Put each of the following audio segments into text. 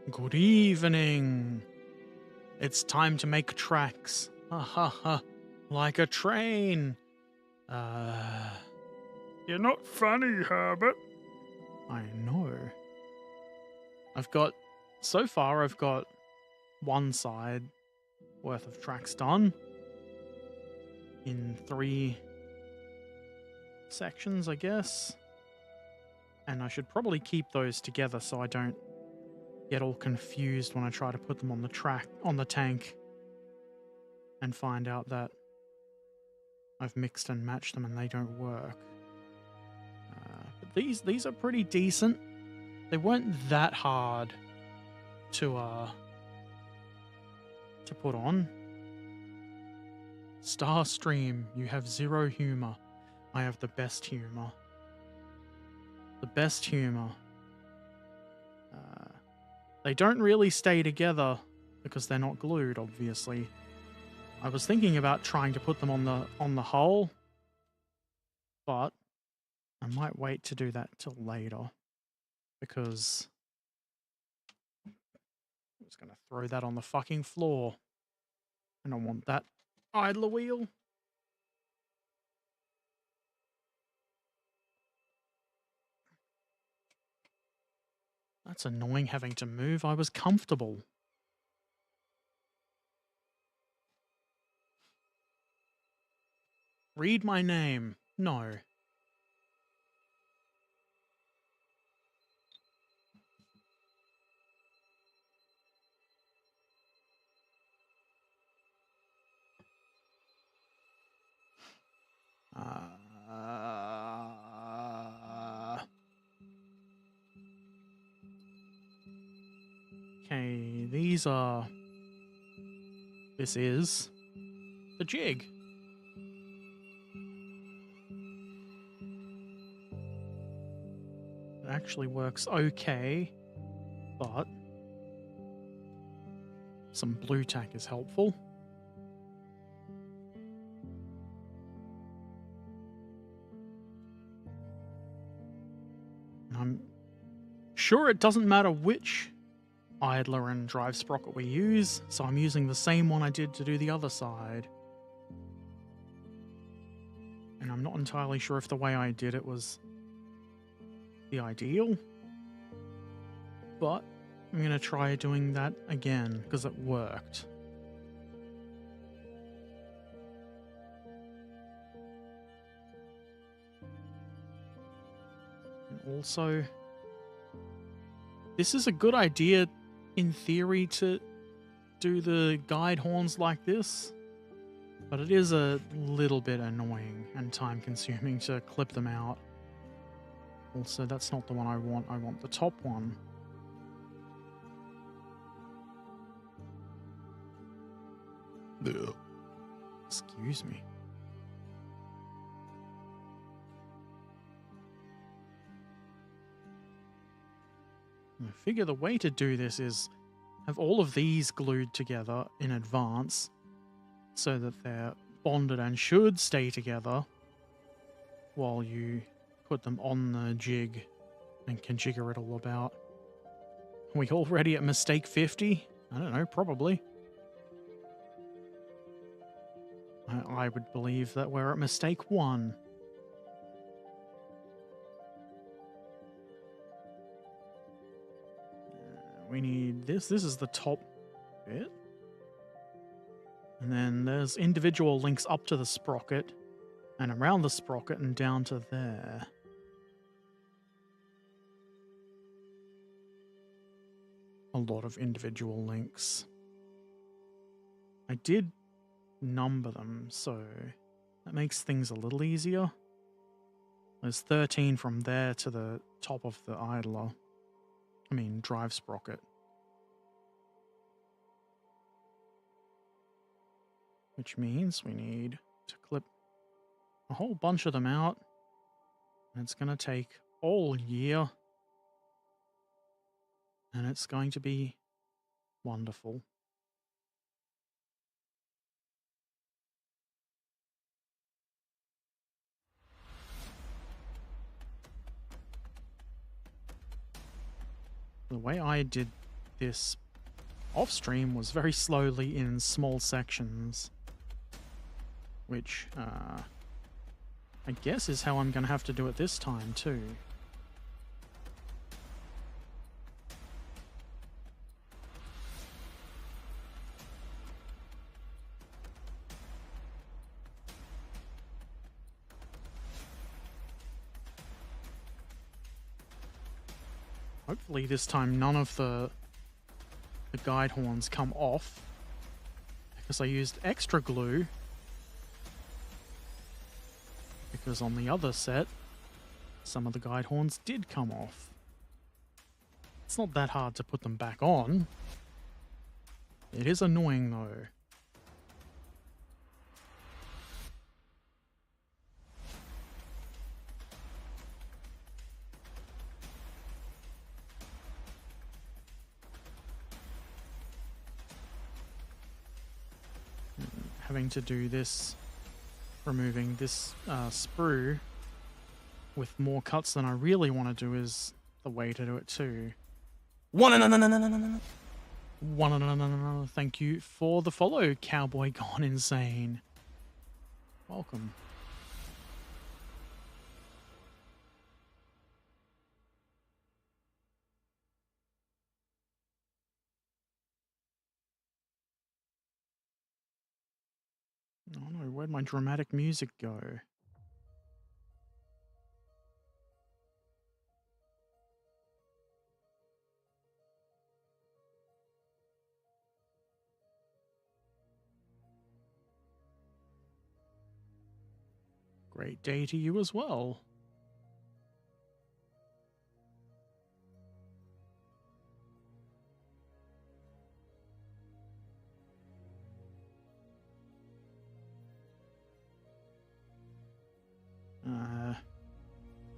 Good evening. It's time to make tracks. Ha ha ha. Like a train. You're not funny, Herbert. I know. So far I've got one side worth of tracks done. In 3 sections, I guess. And I should probably keep those together so I don't get all confused when I try to put them on the tank, and find out that I've mixed and matched them and they don't work. But these are pretty decent. They weren't that hard to put on. Starstream, you have zero humor. I have the best humor. The best humor. They don't really stay together because they're not glued, obviously. I was thinking about trying to put them on the hull, but I might wait to do that till later because I'm just going to throw that on the fucking floor. I don't want that idler wheel. That's annoying having to move. I was comfortable. Read my name. No. Okay, this is the jig. It actually works okay, but some blue tack is helpful. And I'm sure it doesn't matter which idler and drive sprocket we use, so I'm using the same one I did to do the other side. And I'm not entirely sure if the way I did it was the ideal, but I'm going to try doing that again because it worked. And also, this is a good idea in theory to do the guide horns like this, but it is a little bit annoying and time consuming to clip them out. Also, that's not the one I want. I want the top one. Ugh. Excuse me. I figure the way to do this is have all of these glued together in advance so that they're bonded and should stay together while you put them on the jig and can jigger it all about. Are we already at mistake 50? I don't know, probably. I would believe that we're at mistake 1. We need this. This is the top bit. And then there's individual links up to the sprocket and around the sprocket and down to there. A lot of individual links. I did number them, so that makes things a little easier. There's 13 from there to the top of the idler. I mean, drive sprocket. Which means we need to clip a whole bunch of them out. And it's going to take all year. And it's going to be wonderful. The way I did this off stream was very slowly in small sections, which I guess is how I'm going to have to do it this time too. Hopefully this time none of the guide horns come off, because I used extra glue, because on the other set some of the guide horns did come off. It's not that hard to put them back on. It is annoying though. Having to do this, removing this sprue with more cuts than I really want to do is the way to do it too. Thank you for the follow, Cowboy Gone Insane. Welcome. Oh no, where'd my dramatic music go? Great day to you as well.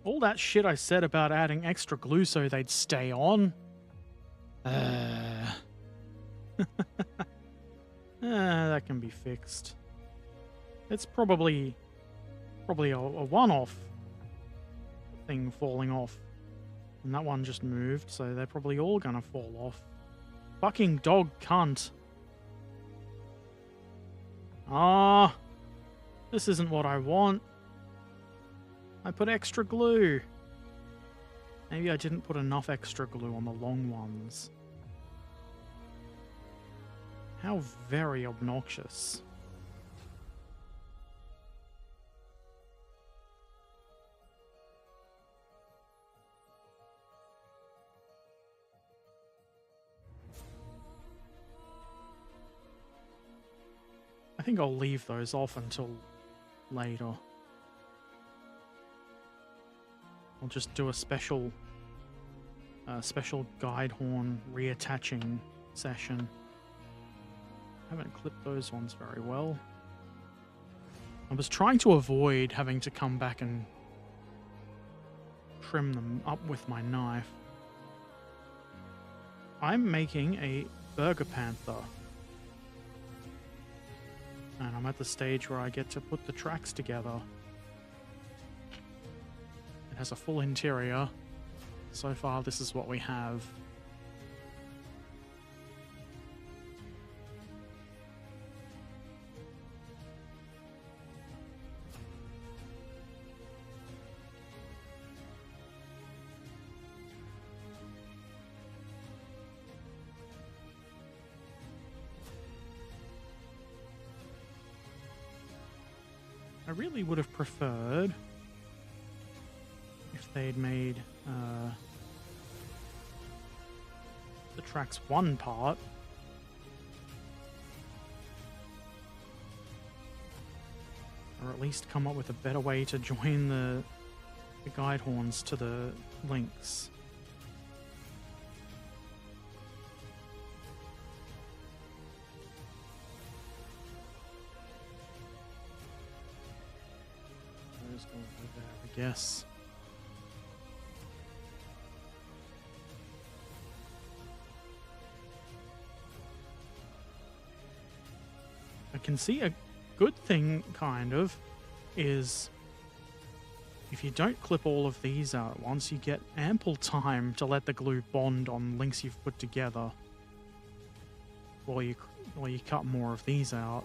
All that shit I said about adding extra glue so they'd stay on. That can be fixed. It's probably a one-off thing falling off. And that one just moved, so they're probably all gonna fall off. Fucking dog cunt. Ah, this isn't what I want. I put extra glue. Maybe I didn't put enough extra glue on the long ones. How very obnoxious. I think I'll leave those off until later. I'll just do a special guide horn reattaching session. I haven't clipped those ones very well. I was trying to avoid having to come back and trim them up with my knife. I'm making a Bergepanther. And I'm at the stage where I get to put the tracks together. It has a full interior. So far, this is what we have. I really would have preferred if they'd made the tracks one part. Or at least come up with a better way to join the guide horns to the links. Those go over there, I guess. I can see a good thing, kind of, is if you don't clip all of these out at once, you get ample time to let the glue bond on links you've put together. while you cut more of these out.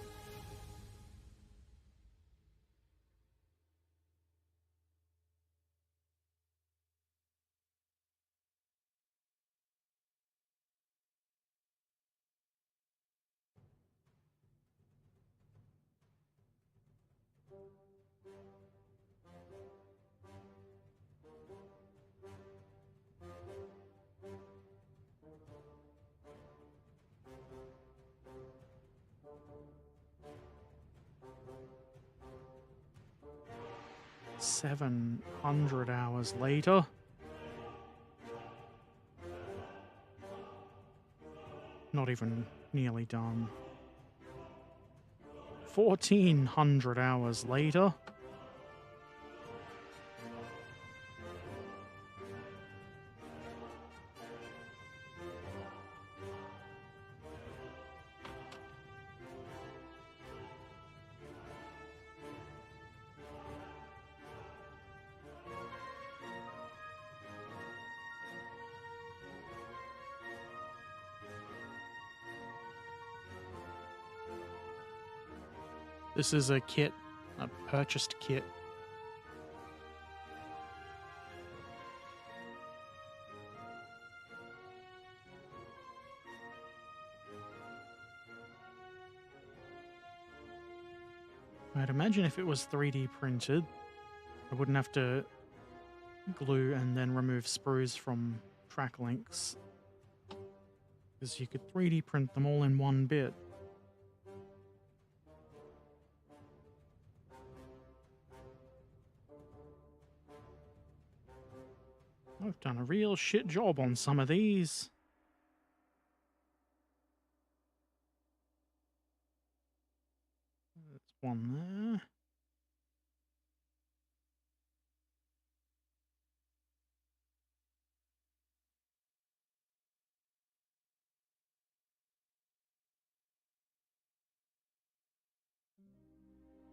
$700 later. Not even nearly done. 1,400 hours later. This is a kit, a purchased kit. I'd imagine if it was 3D printed, I wouldn't have to glue and then remove sprues from track links, because you could 3D print them all in one bit. I've done a real shit job on some of these. That's one there.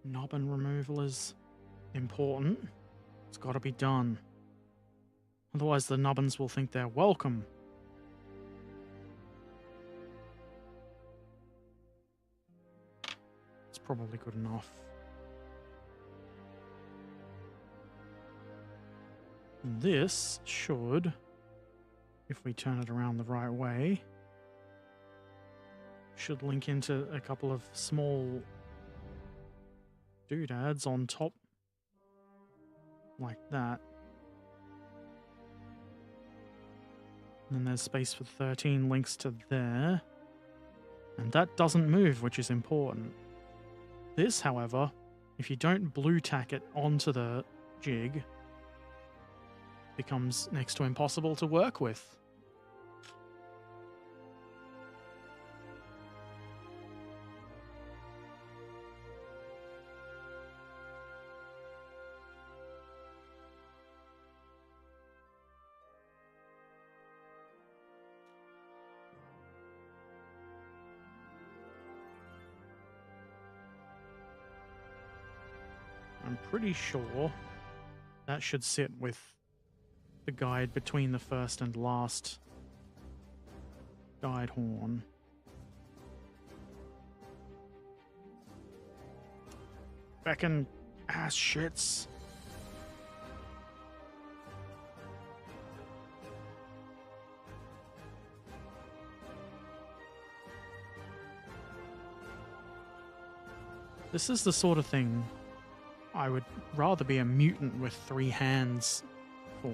Nubbin removal is important. It's got to be done. Otherwise the nubbins will think they're welcome. It's probably good enough. And this should, if we turn it around the right way, should link into a couple of small doodads on top, like that. And then there's space for 13 links to there. And that doesn't move, which is important. This, however, if you don't blue tack it onto the jig, becomes next to impossible to work with. I'm pretty sure that should sit with the guide between the first and last guide horn. Feckin' ass shits. This is the sort of thing I would rather be a mutant with 3 hands for.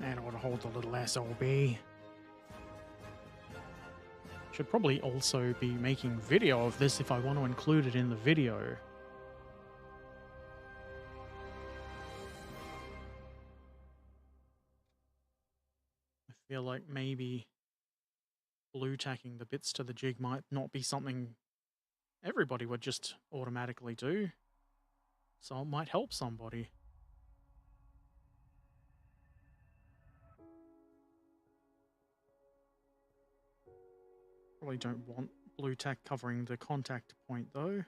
And I want to hold the little SOB. Should probably also be making video of this if I want to include it in the video. I feel like maybe blue tacking the bits to the jig might not be something everybody would just automatically do. So it might help somebody. Probably don't want blue tack covering the contact point though.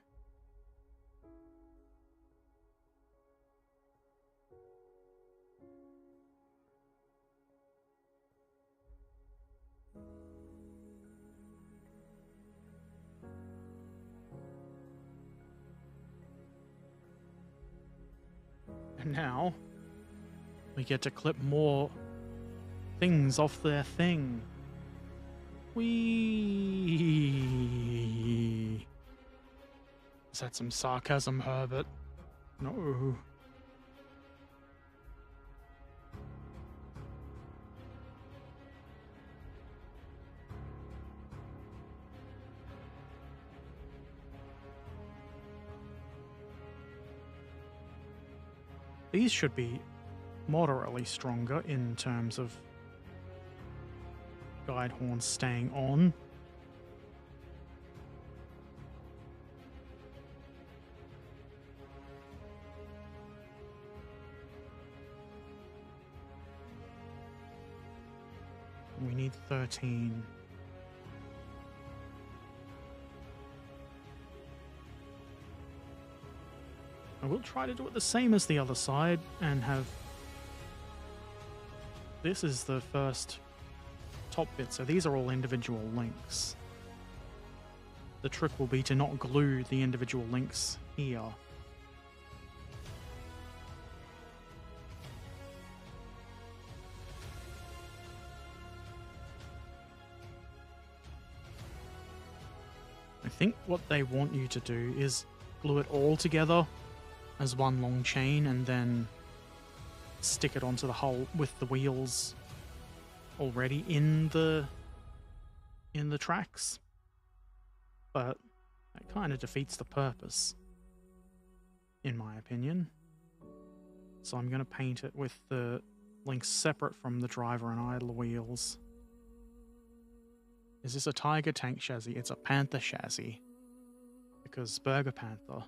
And now we get to clip more things off their thing. Whee! Is that some sarcasm, Herbert? No. These should be moderately stronger in terms of guide horns staying on. We need 13. I will try to do it the same as the other side and have... This is the first top bit, so these are all individual links. The trick will be to not glue the individual links here. I think what they want you to do is glue it all together as one long chain and then stick it onto the hull with the wheels already in the tracks. But that kind of defeats the purpose, in my opinion. So I'm going to paint it with the links separate from the driver and idler wheels. Is this a Tiger tank chassis? It's a Panther chassis. Because Bergepanther.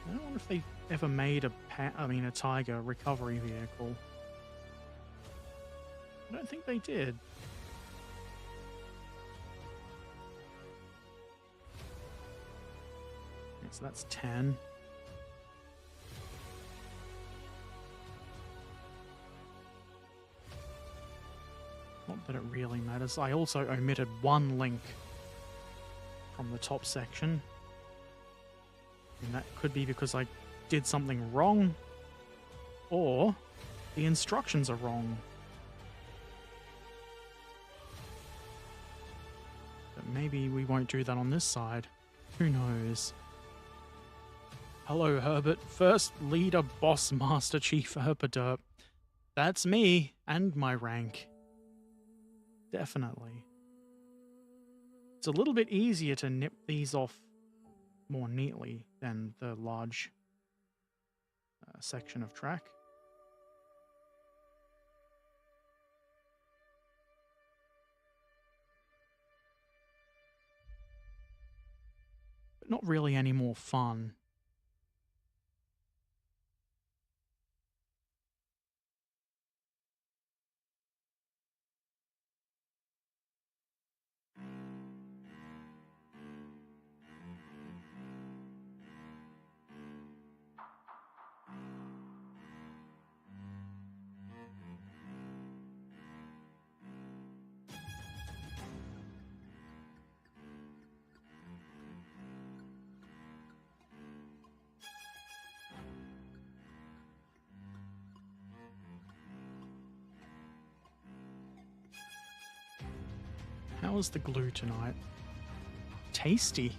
I don't wonder if they ever made a Tiger recovery vehicle. I don't think they did. Okay, so that's 10. Not that it really matters. I also omitted one link from the top section. And that could be because I did something wrong, or the instructions are wrong. But maybe we won't do that on this side. Who knows? Hello, Herbert. First Leader Boss Master Chief Erpaderp. That's me and my rank. Definitely. It's a little bit easier to nip these off more neatly than the large section of track. But not really any more fun. How is the glue tonight? Tasty.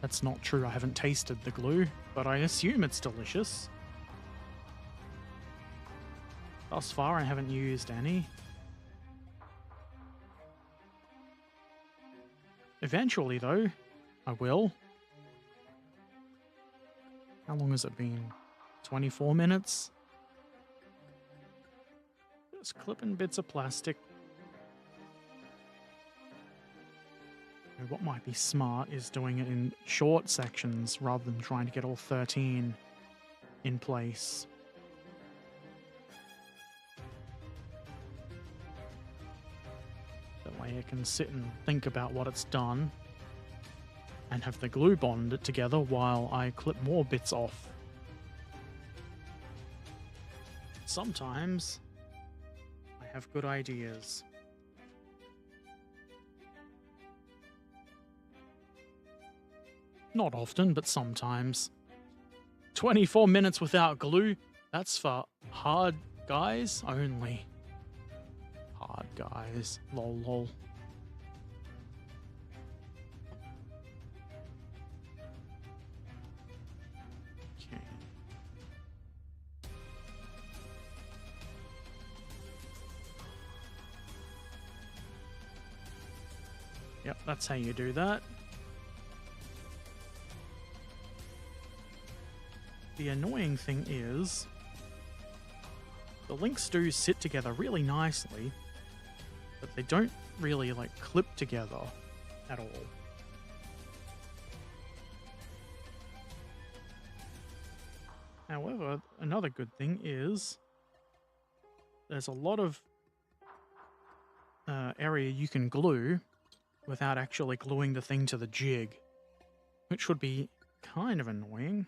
That's not true. I haven't tasted the glue, but I assume it's delicious. Thus far, I haven't used any. Eventually, though, I will. How long has it been? 24 minutes? Just clipping bits of plastic. So what might be smart is doing it in short sections rather than trying to get all 13 in place. That way it can sit and think about what it's done and have the glue bond it together while I clip more bits off. Sometimes I have good ideas. Not often, but sometimes. 24 minutes without glue? That's for hard guys only. Hard guys. Lol lol. Okay. Yep, that's how you do that. The annoying thing is, the links do sit together really nicely, but they don't really like clip together at all. However, another good thing is there's a lot of area you can glue without actually gluing the thing to the jig, which would be kind of annoying.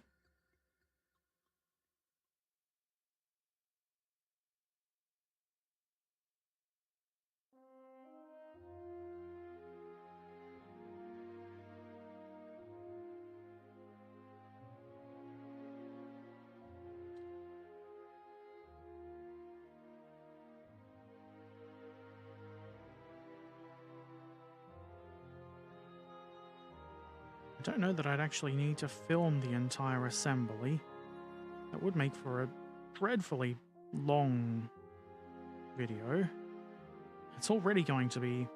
I don't know that I'd actually need to film the entire assembly. That would make for a dreadfully long video. It's already going to be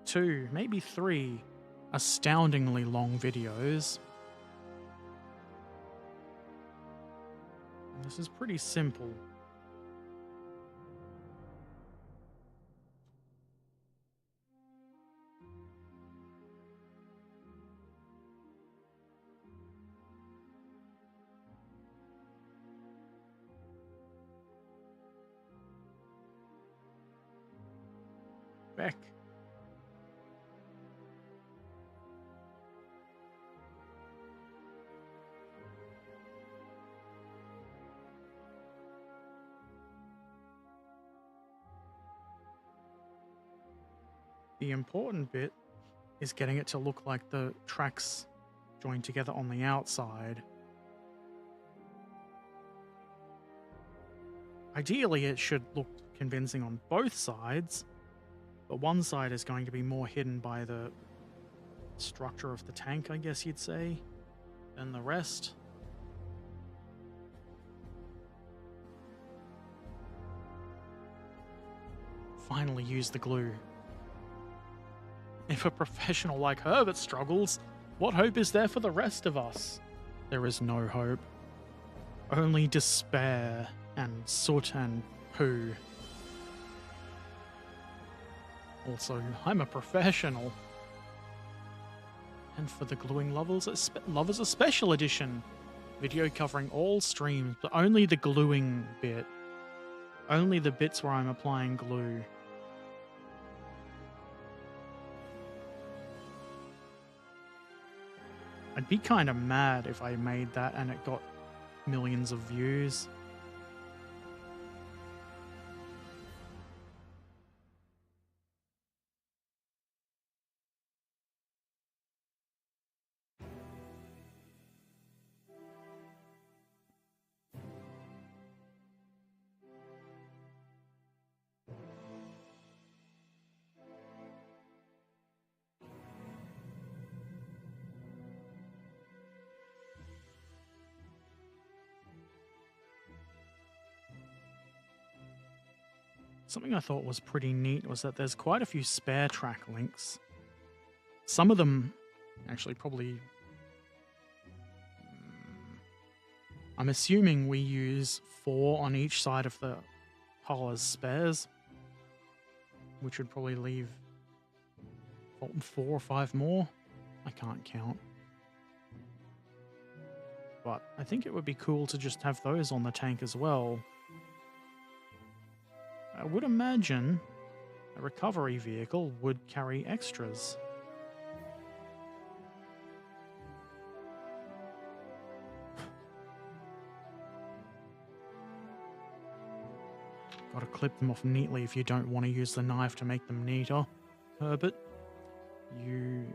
2, maybe 3 astoundingly long videos. And this is pretty simple. Beck. The important bit is getting it to look like the tracks joined together on the outside. Ideally, it should look convincing on both sides, but one side is going to be more hidden by the structure of the tank, I guess you'd say, than the rest. Finally use the glue. If a professional like Herbert struggles, what hope is there for the rest of us? There is no hope. Only despair and soot and poo. Also, I'm a professional. And for the Gluing Lovers, a special edition. Video covering all streams, but only the gluing bit. Only the bits where I'm applying glue. I'd be kind of mad if I made that and it got millions of views. Something I thought was pretty neat was that there's quite a few spare track links. Some of them actually probably... I'm assuming we use 4 on each side of the hull as spares, which would probably leave 4 or 5 more? I can't count. But I think it would be cool to just have those on the tank as well. I would imagine a recovery vehicle would carry extras. Gotta clip them off neatly if you don't want to use the knife to make them neater. Herbert, you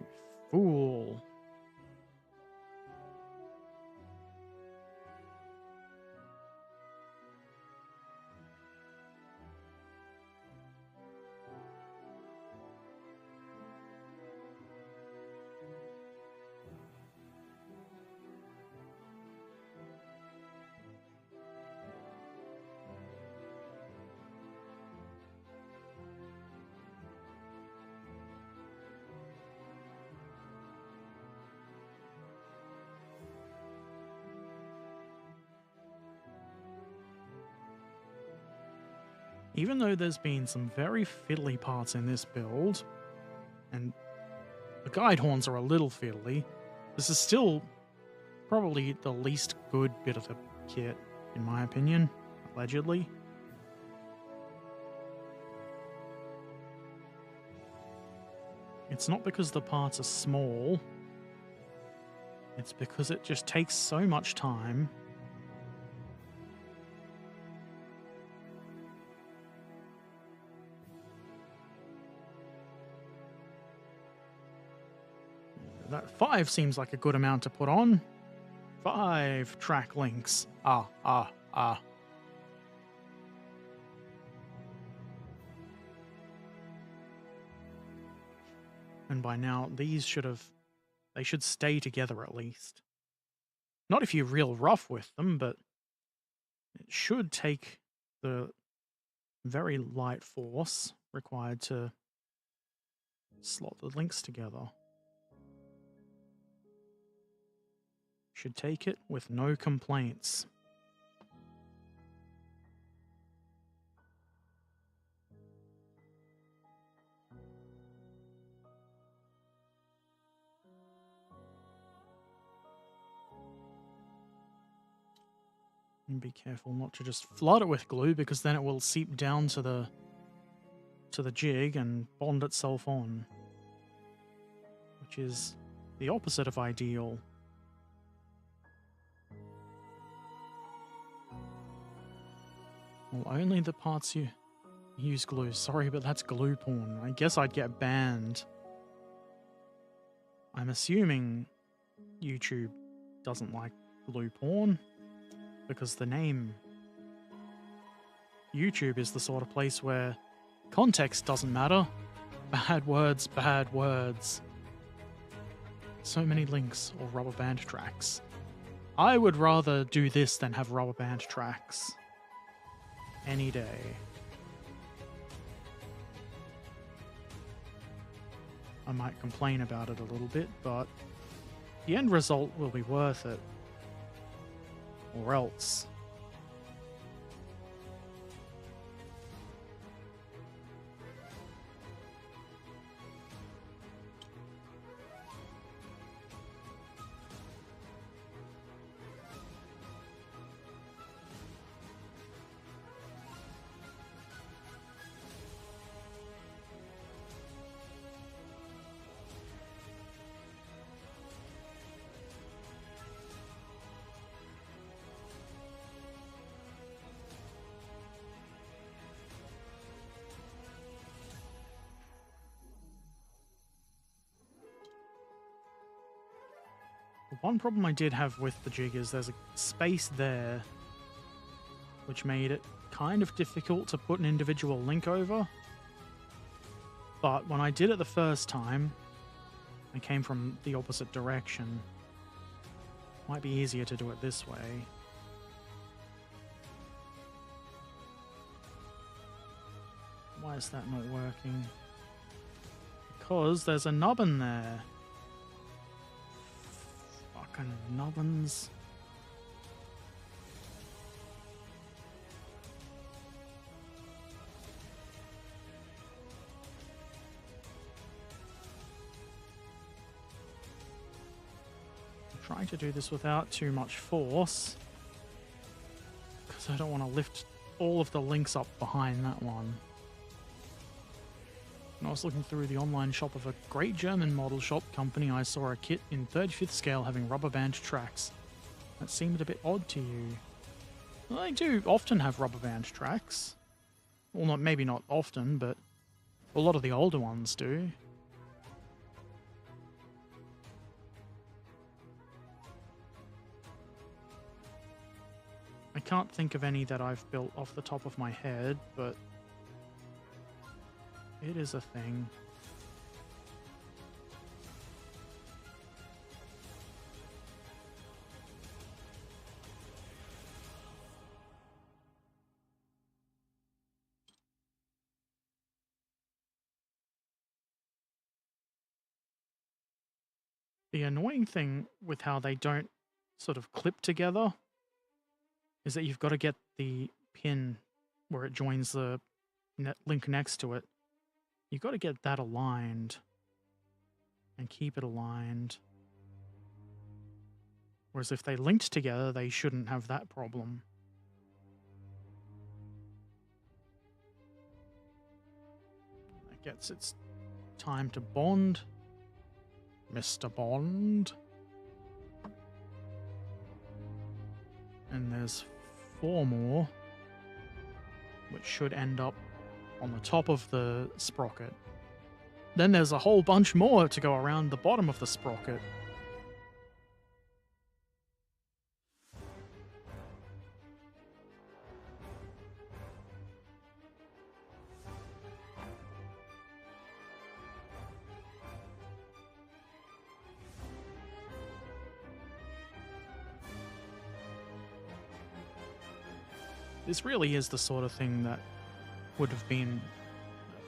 fool. Even though there's been some very fiddly parts in this build, and the guide horns are a little fiddly, this is still probably the least good bit of the kit, in my opinion, allegedly. It's not because the parts are small, it's because it just takes so much time. That 5 seems like a good amount to put on. 5 track links. Ah. And by now, these they should stay together at least. Not if you're real rough with them, but it should take the very light force required to slot the links together. Should take it with no complaints. And be careful not to just flood it with glue, because then it will seep down to the jig and bond itself on, which is the opposite of ideal. Well, only the parts you use glue. Sorry, but that's glue porn. I guess I'd get banned. I'm assuming YouTube doesn't like glue porn, because the name YouTube is the sort of place where context doesn't matter. Bad words, bad words. So many links or rubber band tracks. I would rather do this than have rubber band tracks. Any day. I might complain about it a little bit, but the end result will be worth it. Or else. One problem I did have with the jig is there's a space there which made it kind of difficult to put an individual link over. But when I did it the first time, I came from the opposite direction. Might be easier to do it this way. Why is that not working? Because there's a nubbin there. Fucking nubbins. trying to do this without too much force, because I don't want to lift all of the links up behind that one. When I was looking through the online shop of a great German model shop company, I saw a kit in 35th scale having rubber band tracks. That seemed a bit odd to you. Well, they do often have rubber band tracks. Well, maybe not often, but a lot of the older ones do. I can't think of any that I've built off the top of my head, but it is a thing. The annoying thing with how they don't sort of clip together is that you've got to get the pin where it joins the link next to it. You've got to get that aligned and keep it aligned. Whereas if they linked together, they shouldn't have that problem. That gets its time to bond. Mr. Bond. And there's 4 more, which should end up on the top of the sprocket. Then there's a whole bunch more to go around the bottom of the sprocket. This really is the sort of thing that would have been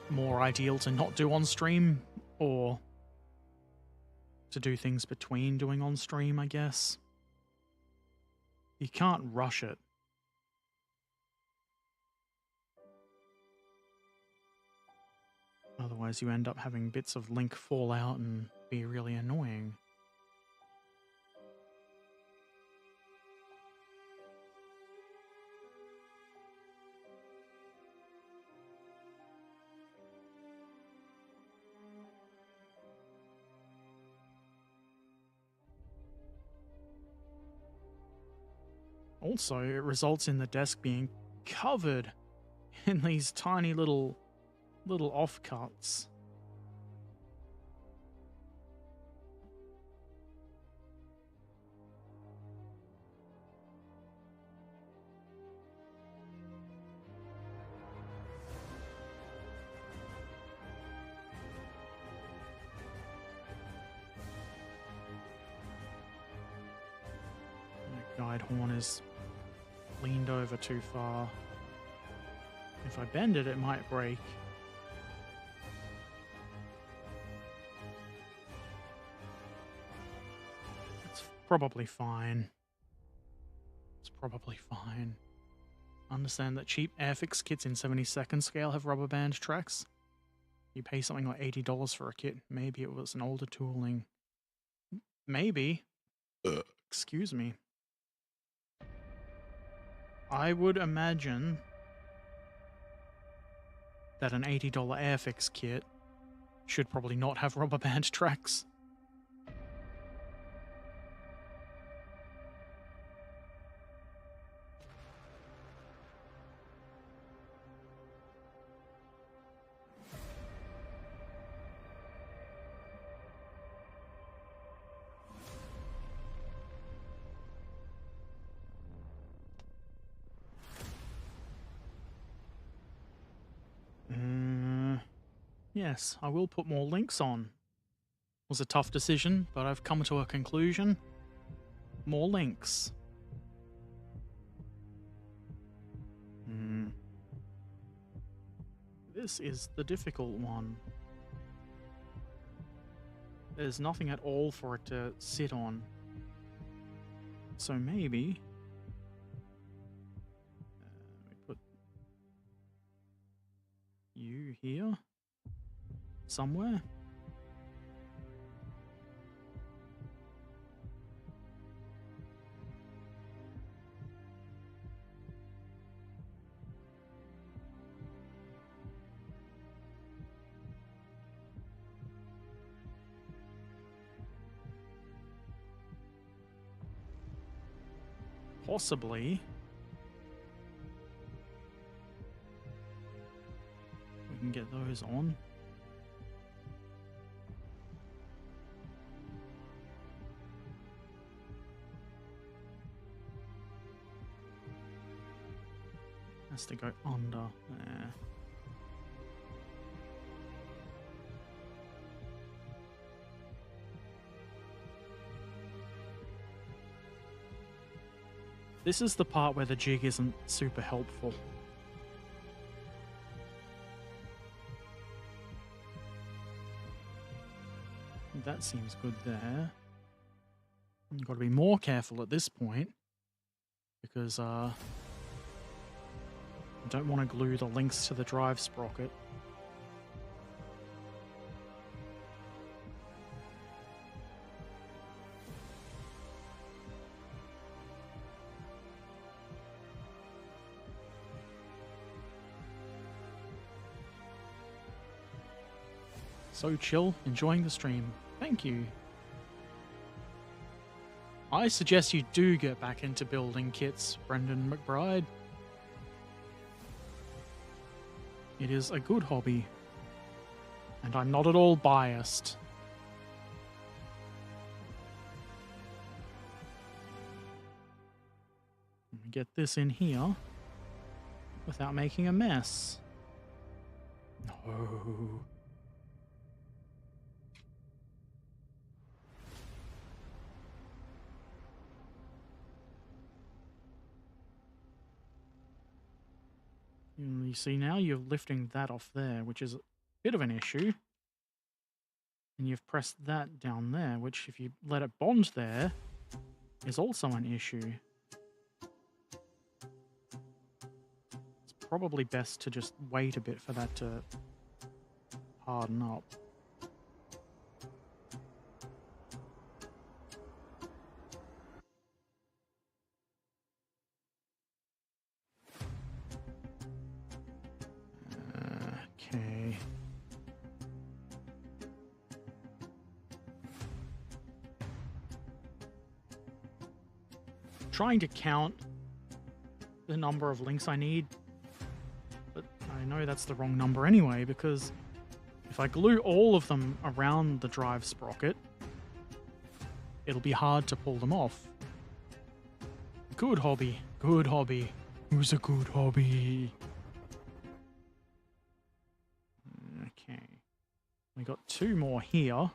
more ideal to not do on stream, or to do things between doing on stream, I guess. You can't rush it. Otherwise you end up having bits of link fall out and be really annoying. Also, it results in the desk being covered in these tiny little offcuts. The guide horn is leaned over too far. If I bend it, it might break. It's probably fine. It's probably fine. Understand that cheap Airfix kits in 72nd scale have rubber band tracks. You pay something like $80 for a kit. Maybe it was an older tooling. Maybe. Excuse me. I would imagine that an $80 Airfix kit should probably not have rubber band tracks. Yes, I will put more links on. It was a tough decision, but I've come to a conclusion. More links. This is the difficult one. There's nothing at all for it to sit on. So maybe... we put you here. Somewhere. possibly we can get those on. Has to go under there. This is the part where the jig isn't super helpful. That seems good there. You've got to be more careful at this point because I don't want to glue the links to the drive sprocket. So chill, enjoying the stream. Thank you. I suggest you do get back into building kits, Brendan McBride. It is a good hobby, and I'm not at all biased. Get this in here without making a mess. No. You see now you're lifting that off there, which is a bit of an issue. And you've pressed that down there, which if you let it bond there, is also an issue. It's probably best to just wait a bit for that to harden up. Okay. Trying to count the number of links I need, but I know that's the wrong number anyway, because if I glue all of them around the drive sprocket, it'll be hard to pull them off. Good hobby. Good hobby. Who's a good hobby? Okay. We got two more here.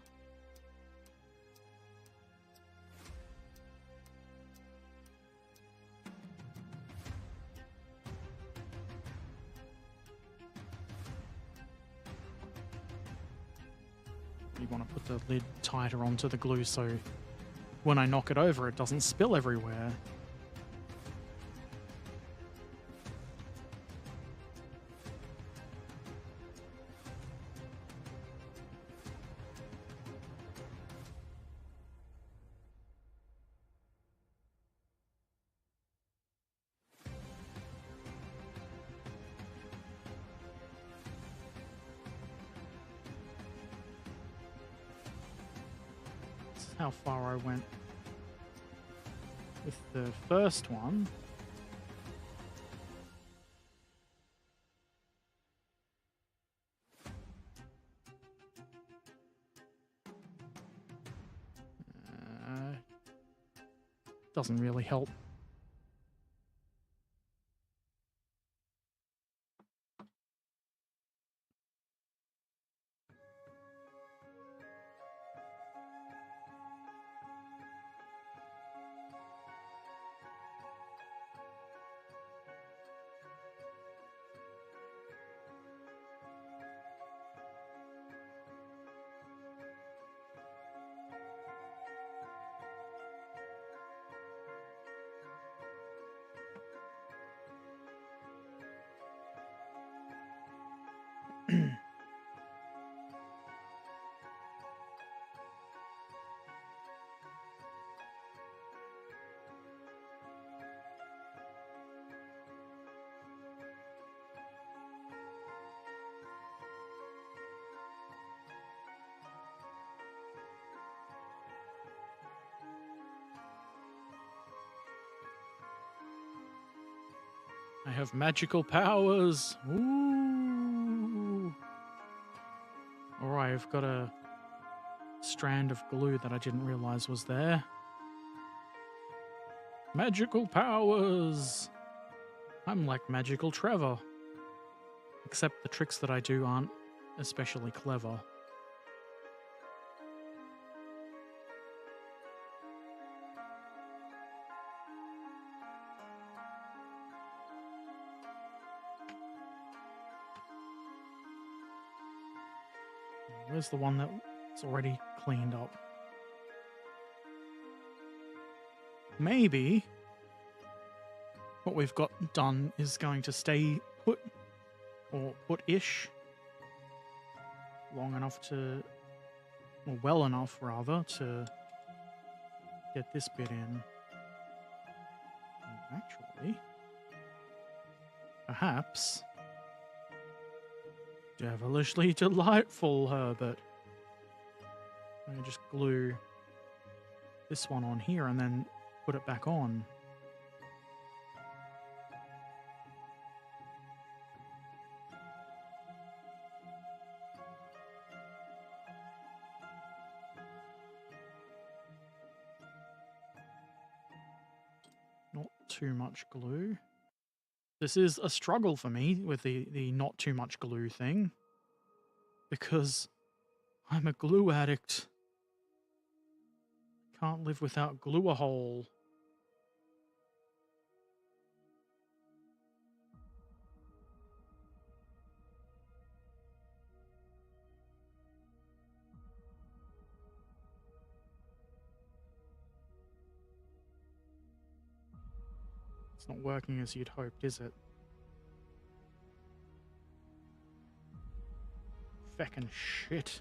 You want to put the lid tighter onto the glue so when I knock it over it doesn't spill everywhere. How far I went with the first one. Doesn't really help. I have magical powers. Ooh. Alright, I've got a strand of glue that I didn't realize was there. Magical powers! I'm like Magical Trevor. Except the tricks that I do aren't especially clever. Where's the one that's already cleaned up? Maybe what we've got done is going to stay put, or put-ish, long enough to, or well enough rather, to get this bit in. And actually, perhaps, devilishly delightful, Herbert. I'm going to just glue this one on here and then put it back on. Not too much glue. This is a struggle for me with the not too much glue thing, because I'm a glue addict. Can't live without glue-a-hole. It's not working as you'd hoped, is it? Feckin' shit.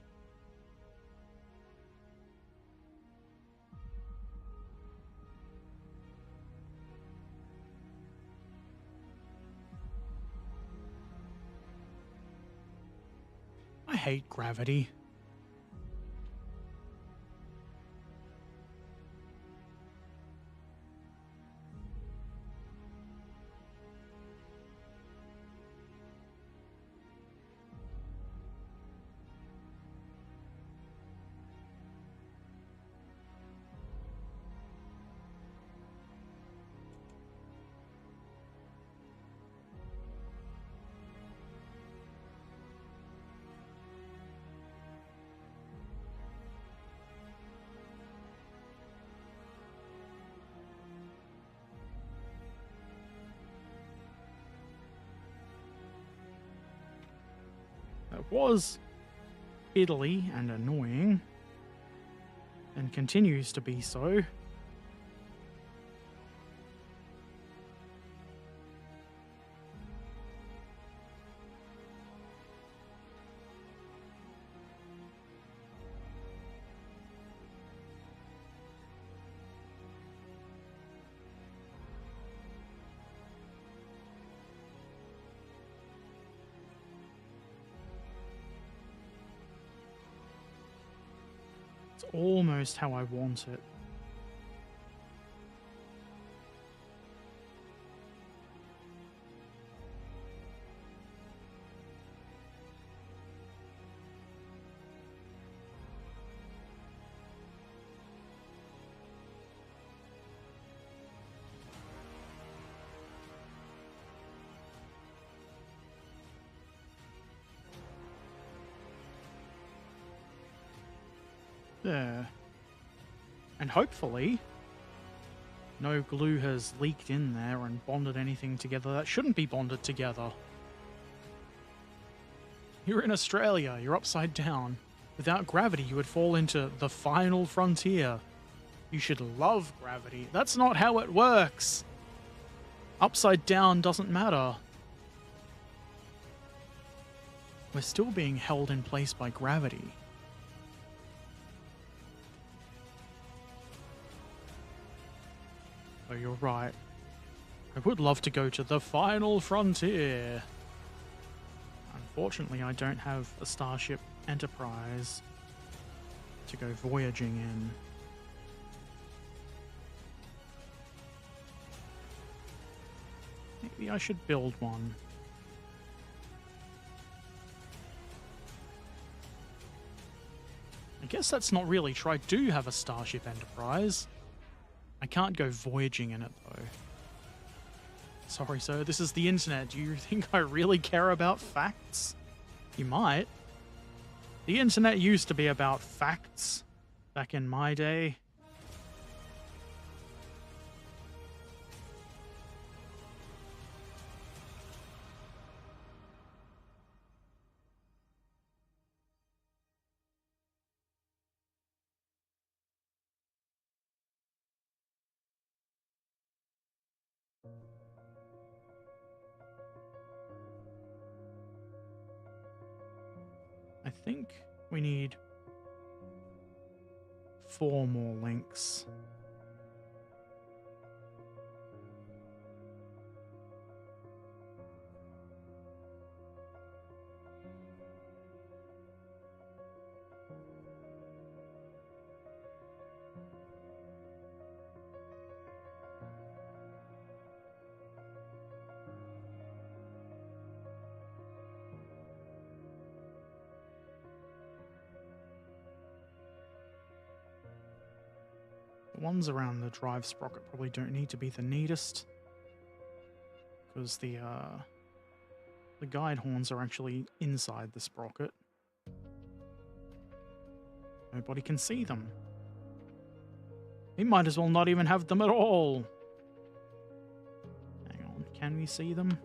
I hate gravity. It was fiddly and annoying, and continues to be so. It's almost how I want it. There. And hopefully, no glue has leaked in there and bonded anything together that shouldn't be bonded together. You're in Australia, you're upside down. Without gravity, you would fall into the final frontier. You should love gravity. That's not how it works. Upside down doesn't matter. We're still being held in place by gravity. Oh, you're right. I would love to go to the final frontier. Unfortunately, I don't have a Starship Enterprise to go voyaging in. Hey, Maybe I should build one. I guess that's not really true. I do have a Starship Enterprise. I can't go voyaging in it, though. Sorry, sir. This is the internet. Do you think I really care about facts? You might. The internet used to be about facts back in my day. I think we need 4 more links. The ones around the drive sprocket probably don't need to be the neatest, because the guide horns are actually inside the sprocket. Nobody can see them. We might as well not even have them at all. Hang on, can we see them?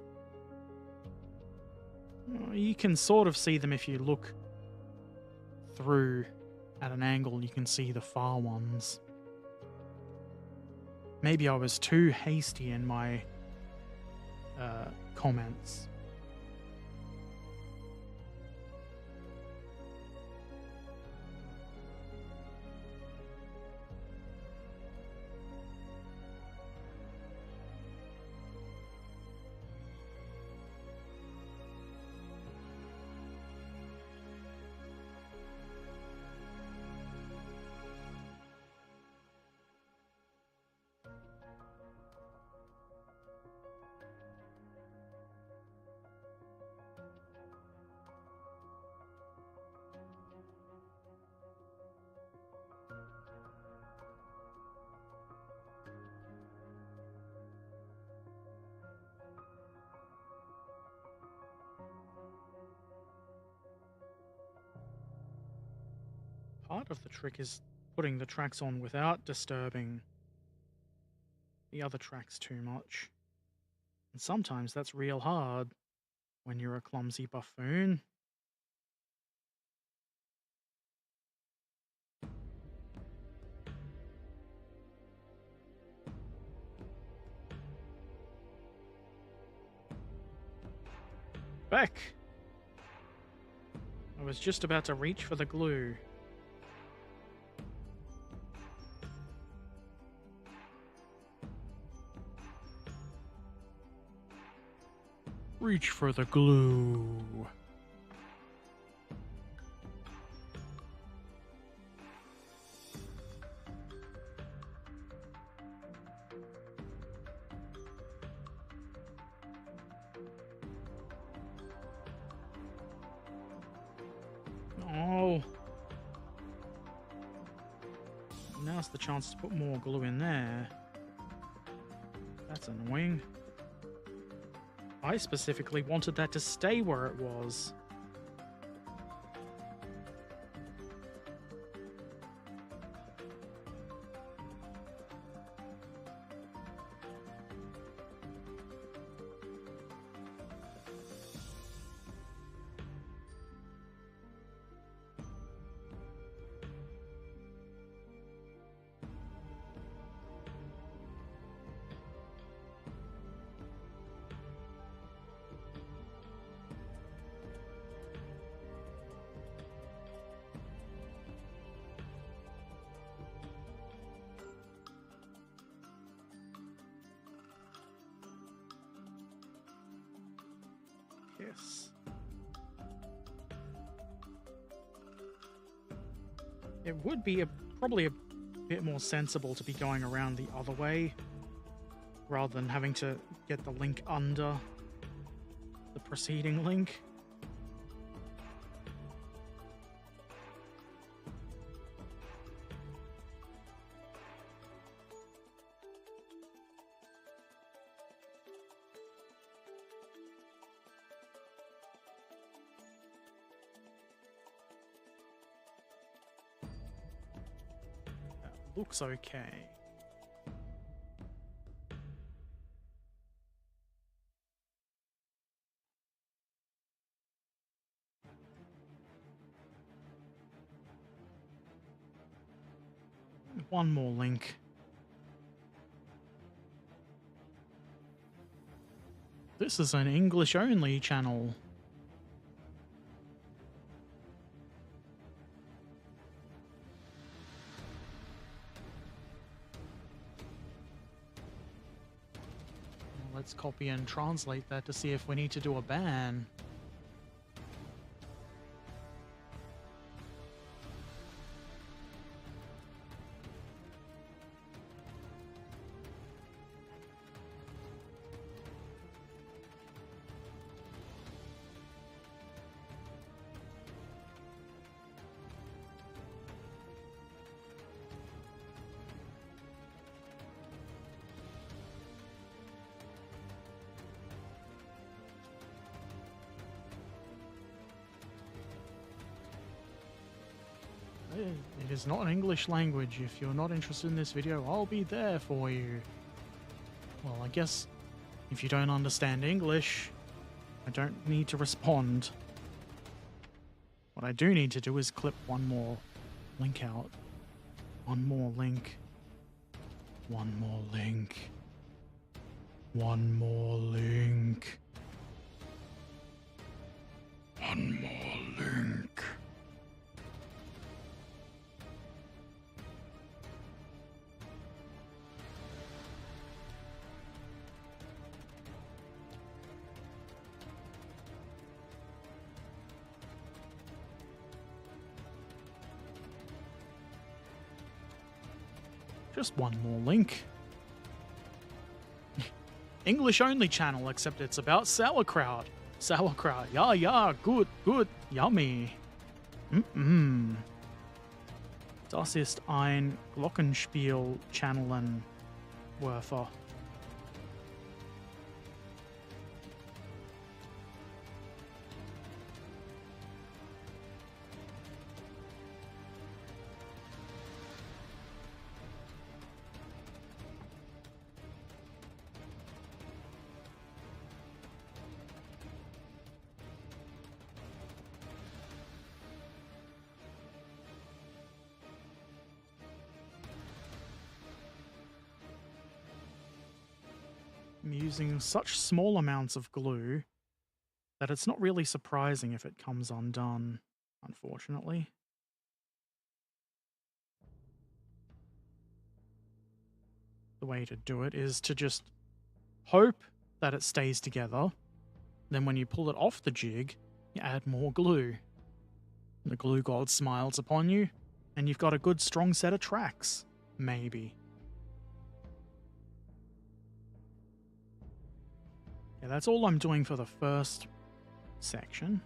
Oh, you can sort of see them if you look through at an angle. You can see the far ones. Maybe I was too hasty in my comments. Part of the trick is putting the tracks on without disturbing the other tracks too much. And sometimes that's real hard when you're a clumsy buffoon. Beck! I was just about to reach for the glue. Reach for the glue. Oh. Now's the chance to put more glue in there. That's annoying. I specifically wanted that to stay where it was. Yes. It would be probably a bit more sensible to be going around the other way, rather than having to get the link under the preceding link. That looks okay. One more link. This is an English-only channel. Let's copy and translate that to see if we need to do a ban. It is not an English language. If you're not interested in this video, I'll be there for you. Well, I guess if you don't understand English, I don't need to respond. What I do need to do is clip one more link out. One more link. One more link. One more link. One more link. Just one more link. English only channel, except it's about sauerkraut. Sauerkraut. Ja, ja, gut, gut, yummy. Das ist ein Glockenspiel-Channelen-Werfer. I'm using such small amounts of glue that it's not really surprising if it comes undone, unfortunately. The way to do it is to just hope that it stays together. Then when you pull it off the jig, you add more glue. The glue god smiles upon you, and you've got a good strong set of tracks. Maybe. Yeah, that's all I'm doing for the first section.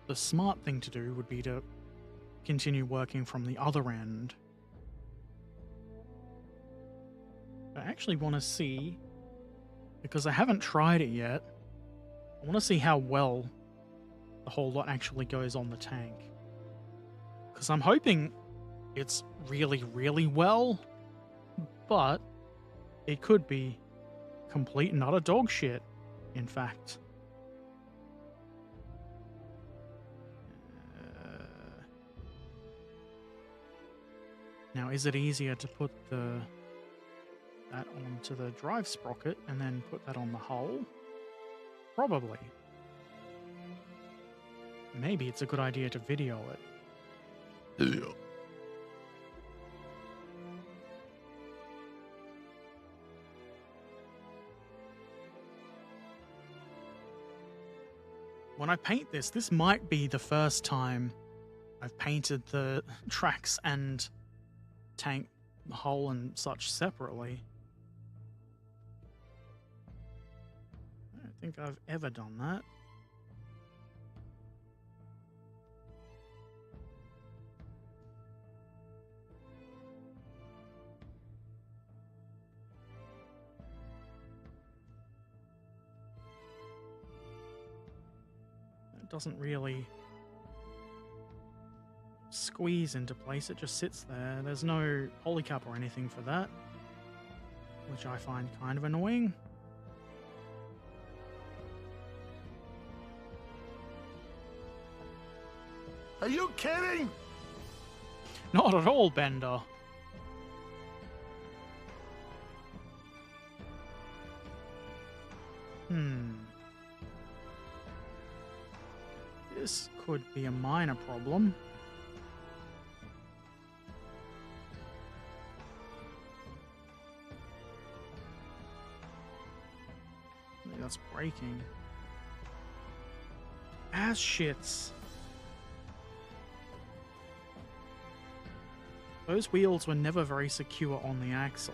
The smart thing to do would be to continue working from the other end. I actually want to see, because I haven't tried it yet, I want to see how well the whole lot actually goes on the tank. Because I'm hoping it's really, really well, but it could be complete and utter dog shit, in fact. Now, is it easier to put that onto the drive sprocket and then put that on the hull? Probably. Maybe it's a good idea to video it. Yeah. When I paint this, this might be the first time I've painted the tracks and tank the hull and such separately. I don't think I've ever done that. It doesn't really squeeze into place, it just sits there. There's no polycap or anything for that, which I find kind of annoying. Are you kidding? Not at all, Bender. This could be a minor problem. Maybe that's breaking. Ass shits. Those wheels were never very secure on the axle.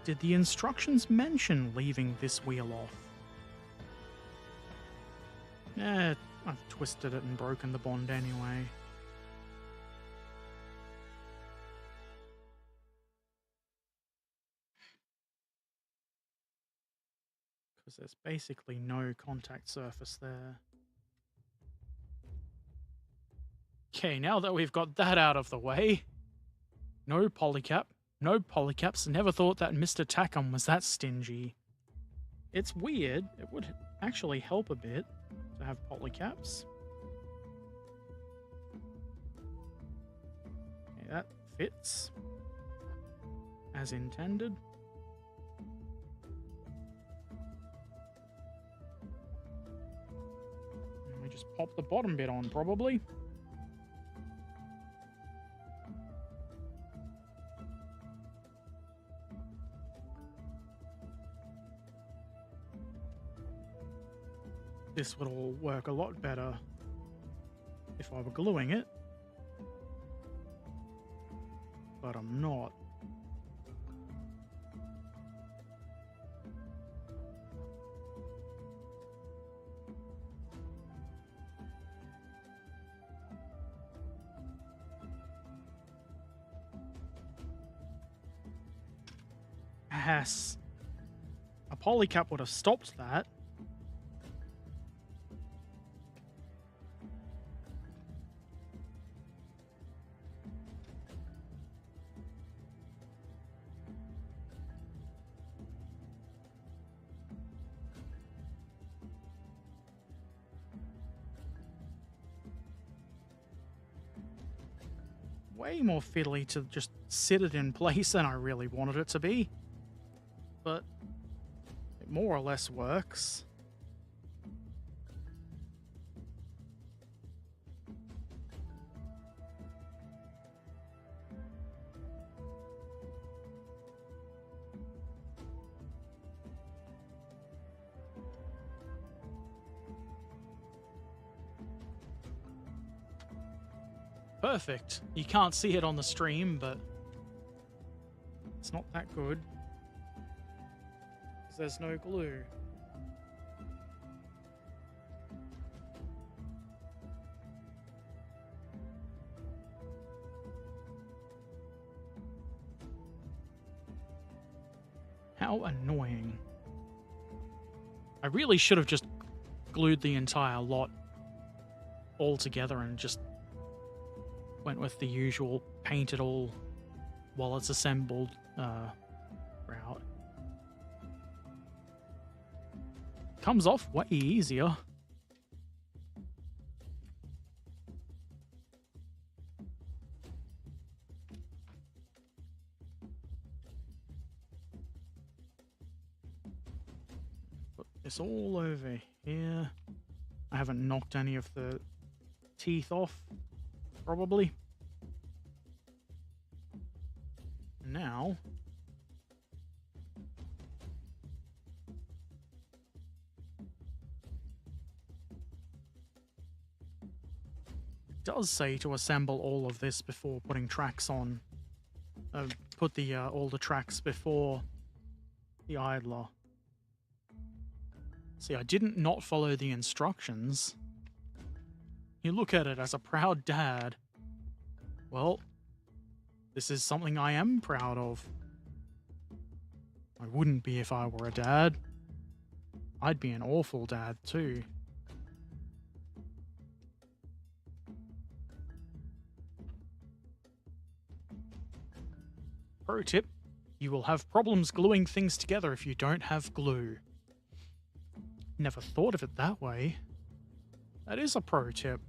Did the instructions mention leaving this wheel off? I've twisted it and broken the bond anyway. Because there's basically no contact surface there. Okay, now that we've got that out of the way, no polycap. No polycaps. Never thought that Mr. Takom was that stingy. It's weird. It would actually help a bit to have polycaps. Okay, that fits as intended. And we just pop the bottom bit on, probably. This would all work a lot better if I were gluing it, but I'm not. Ass. A polycap would have stopped that. Way more fiddly to just sit it in place than I really wanted it to be. But it more or less works. Perfect. You can't see it on the stream, but it's not that good. Because there's no glue. How annoying. I really should have just glued the entire lot all together and just went with the usual paint it all while it's assembled route. Comes off way easier. It's all over here. I haven't knocked any of the teeth off, probably. Now, it does say to assemble all of this before putting tracks on. Put the all the tracks before the idler. See, I didn't not follow the instructions. You look at it as a proud dad. Well, this is something I am proud of. I wouldn't be if I were a dad. I'd be an awful dad too. Pro tip, you will have problems gluing things together if you don't have glue. Never thought of it that way. That is a pro tip.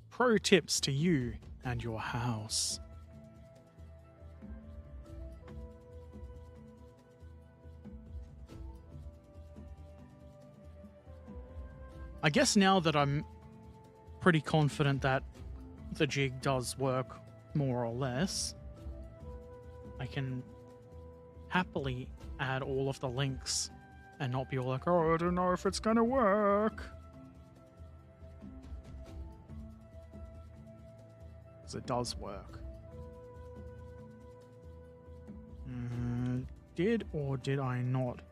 Pro tips to you and your house. I guess now that I'm pretty confident that the jig does work more or less, I can happily add all of the links and not be all like, oh, I don't know if it's gonna work. Because it does work. Did or did I not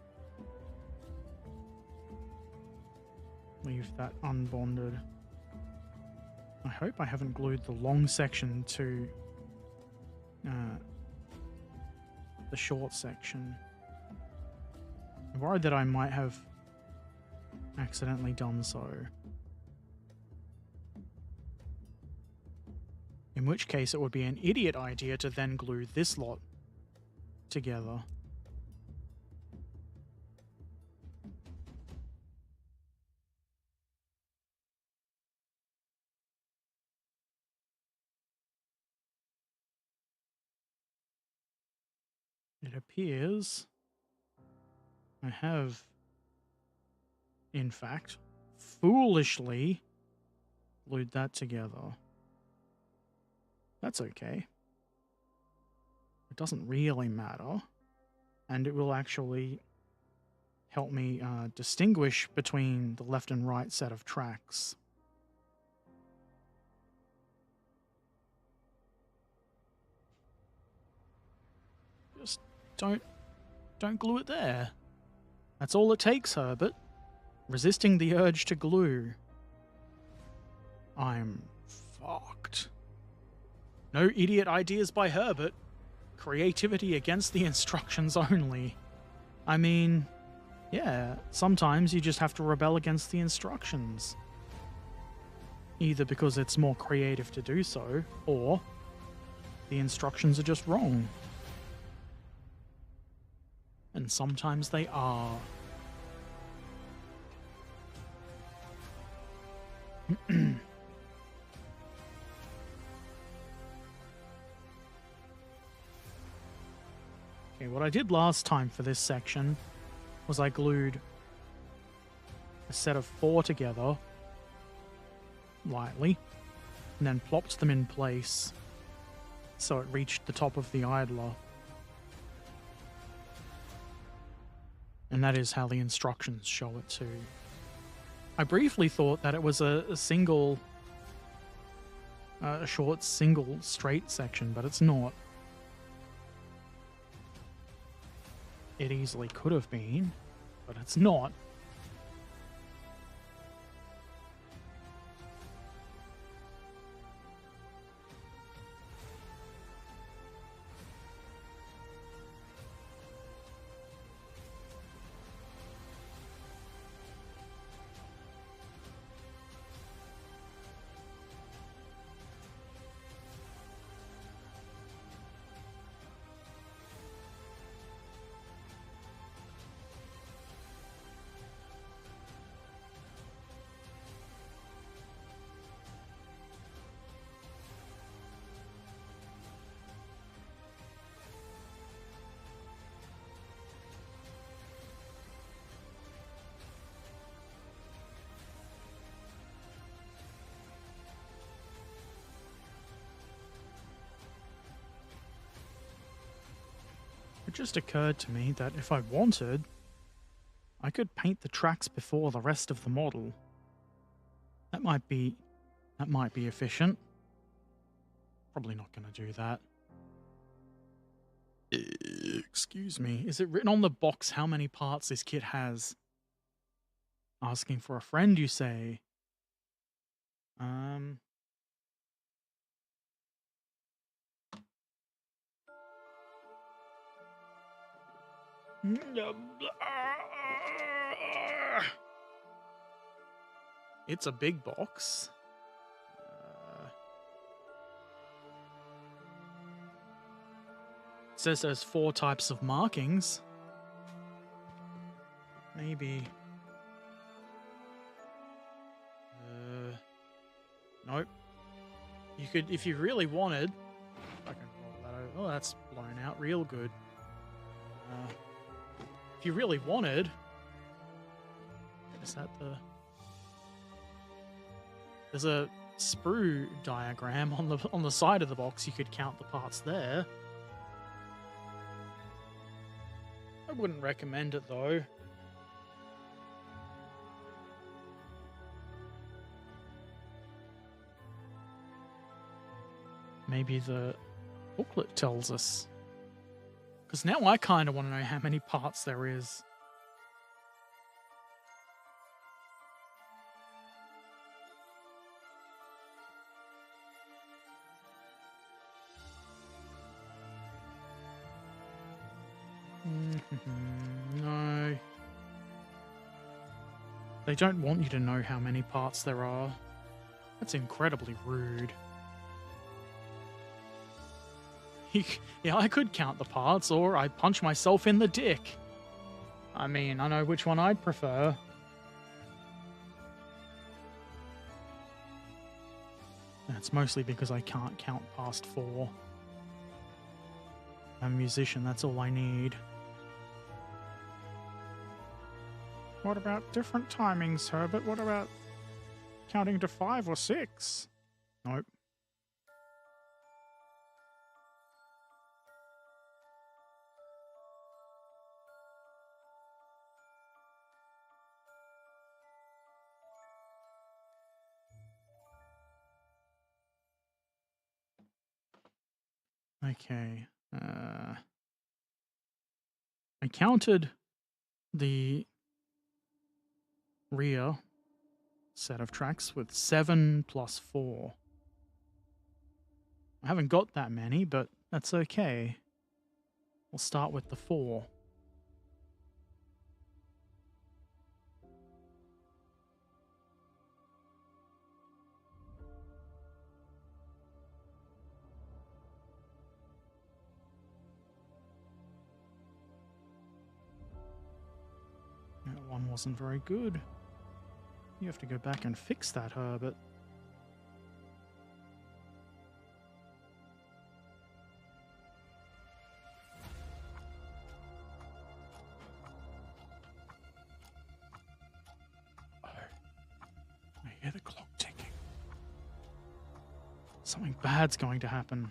leave that unbonded? I hope I haven't glued the long section to the short section. I'm worried that I might have accidentally done so. In which case it would be an idiot idea to then glue this lot together. It appears I have, in fact, foolishly glued that together. That's okay. It doesn't really matter, and it will actually help me distinguish between the left and right set of tracks. Just don't glue it there. That's all it takes, Herbert. Resisting the urge to glue. I'm fucked. No idiot ideas by Herbert. Creativity against the instructions only. I mean, yeah, sometimes you just have to rebel against the instructions. Either because it's more creative to do so, or the instructions are just wrong. And sometimes they are. Okay, what I did last time for this section was I glued a set of 4 together lightly and then plopped them in place so it reached the top of the idler. And that is how the instructions show it too. I briefly thought that it was a short single straight section, but it's not. It easily could have been, but it's not. just occurred to me that if I wanted, I could paint the tracks before the rest of the model. That might be efficient. Probably not going to do that. Excuse me. Is it written on the box how many parts this kit has? Asking for a friend, you say? It's a big box. It says there's 4 types of markings. Maybe. Nope. You could, if you really wanted. I can roll that over. Oh, that's blown out real good. If you really wanted, is that the? There's a sprue diagram on the side of the box. You could count the parts there. I wouldn't recommend it though. Maybe the booklet tells us. Because now I kind of want to know how many parts there is. No. They don't want you to know how many parts there are. That's incredibly rude. Yeah, I could count the parts, or I punch myself in the dick. I mean, I know which one I'd prefer. That's mostly because I can't count past 4. I'm a musician, that's all I need. What about different timings, Herbert? What about counting to 5 or 6? Nope. Okay. I counted the rear set of tracks with 7 plus 4. I haven't got that many, but that's okay. We'll start with the 4. That one wasn't very good. You have to go back and fix that, Herbert. Oh, I hear the clock ticking. Something bad's going to happen.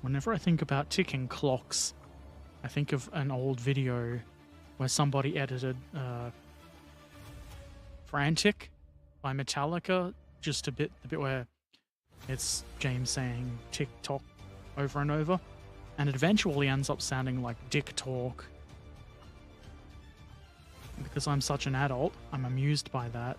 Whenever I think about ticking clocks, I think of an old video where somebody edited Frantic by Metallica, just the bit where it's James saying tick tock over and over, and it eventually ends up sounding like dick talk. Because I'm such an adult, I'm amused by that.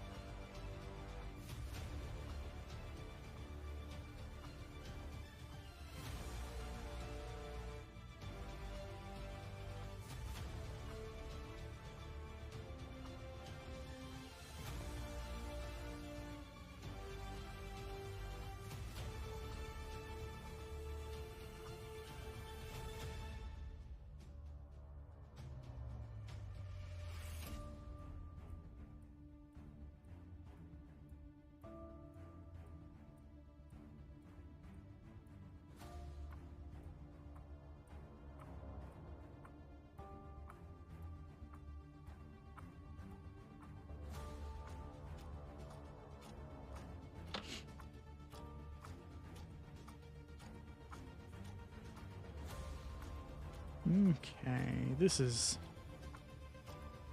Okay, this is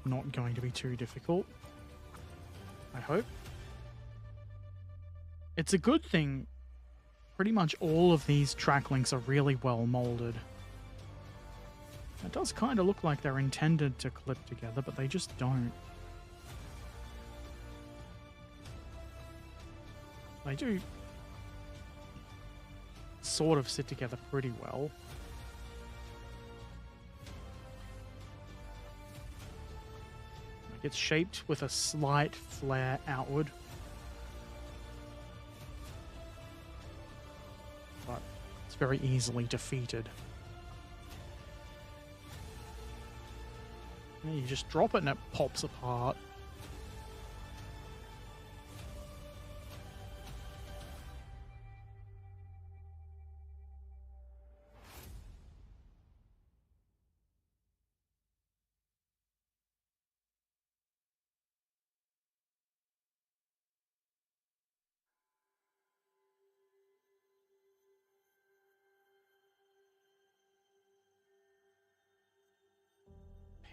not going to be too difficult, I hope. It's a good thing pretty much all of these track links are really well molded. It does kind of look like they're intended to clip together, but they just don't. They do sort of sit together pretty well. Like it's shaped with a slight flare outward. But it's very easily defeated. Yeah, you just drop it and it pops apart.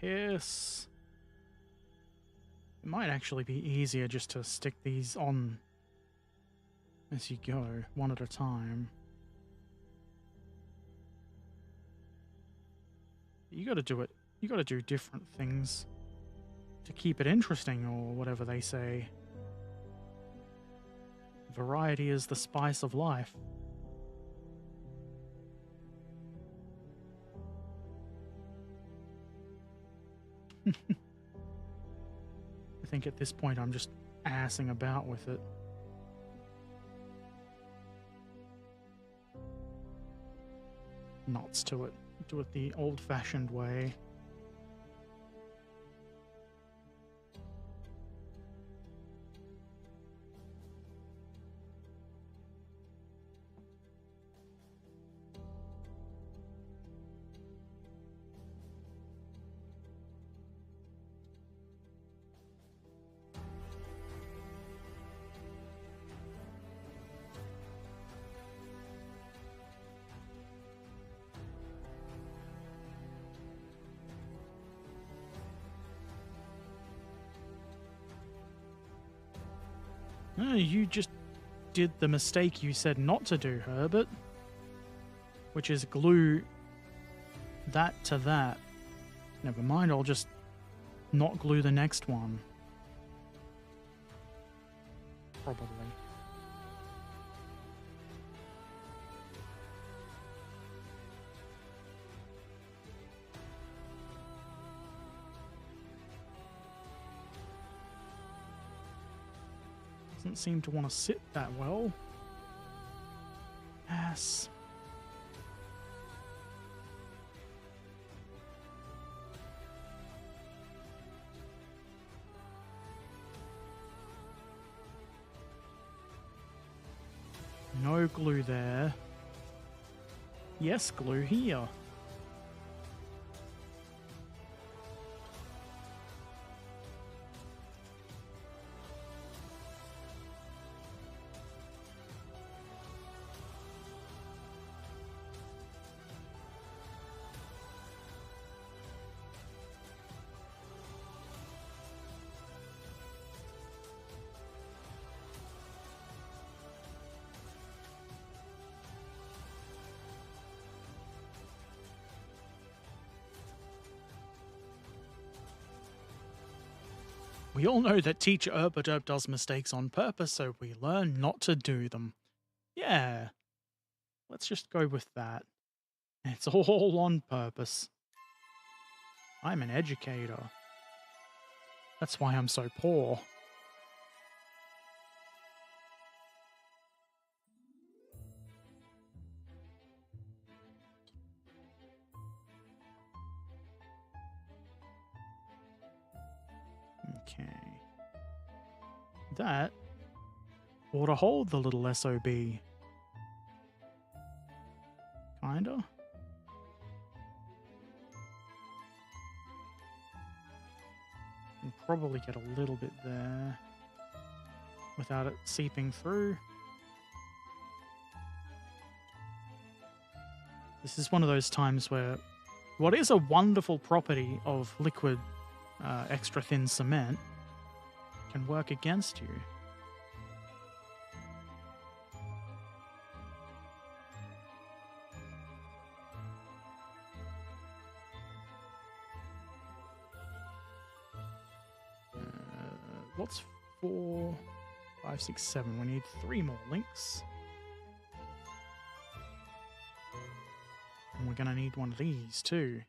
Pierce. It might actually be easier just to stick these on as you go, one at a time. You gotta do it. You gotta do different things to keep it interesting, or whatever they say. Variety is the spice of life. I think at this point I'm just assing about with it. Knots to it. Do it the old-fashioned way. You just did the mistake you said not to do, Herbert. Which is glue that to that. Never mind, I'll just not glue the next one. Probably. Doesn't seem to want to sit that well. Yes. No glue there. Yes, glue here. We all know that Teacher Erpaderp does mistakes on purpose, so we learn not to do them. Yeah, let's just go with that. It's all on purpose. I'm an educator. That's why I'm so poor. Okay. That ought to hold the little SOB. Kinda. Can probably get a little bit there without it seeping through. This is one of those times where What is a wonderful property of liquid extra thin cement can work against you. What's 4, 5, 6, 7? We need 3 more links. And we're going to need one of these too.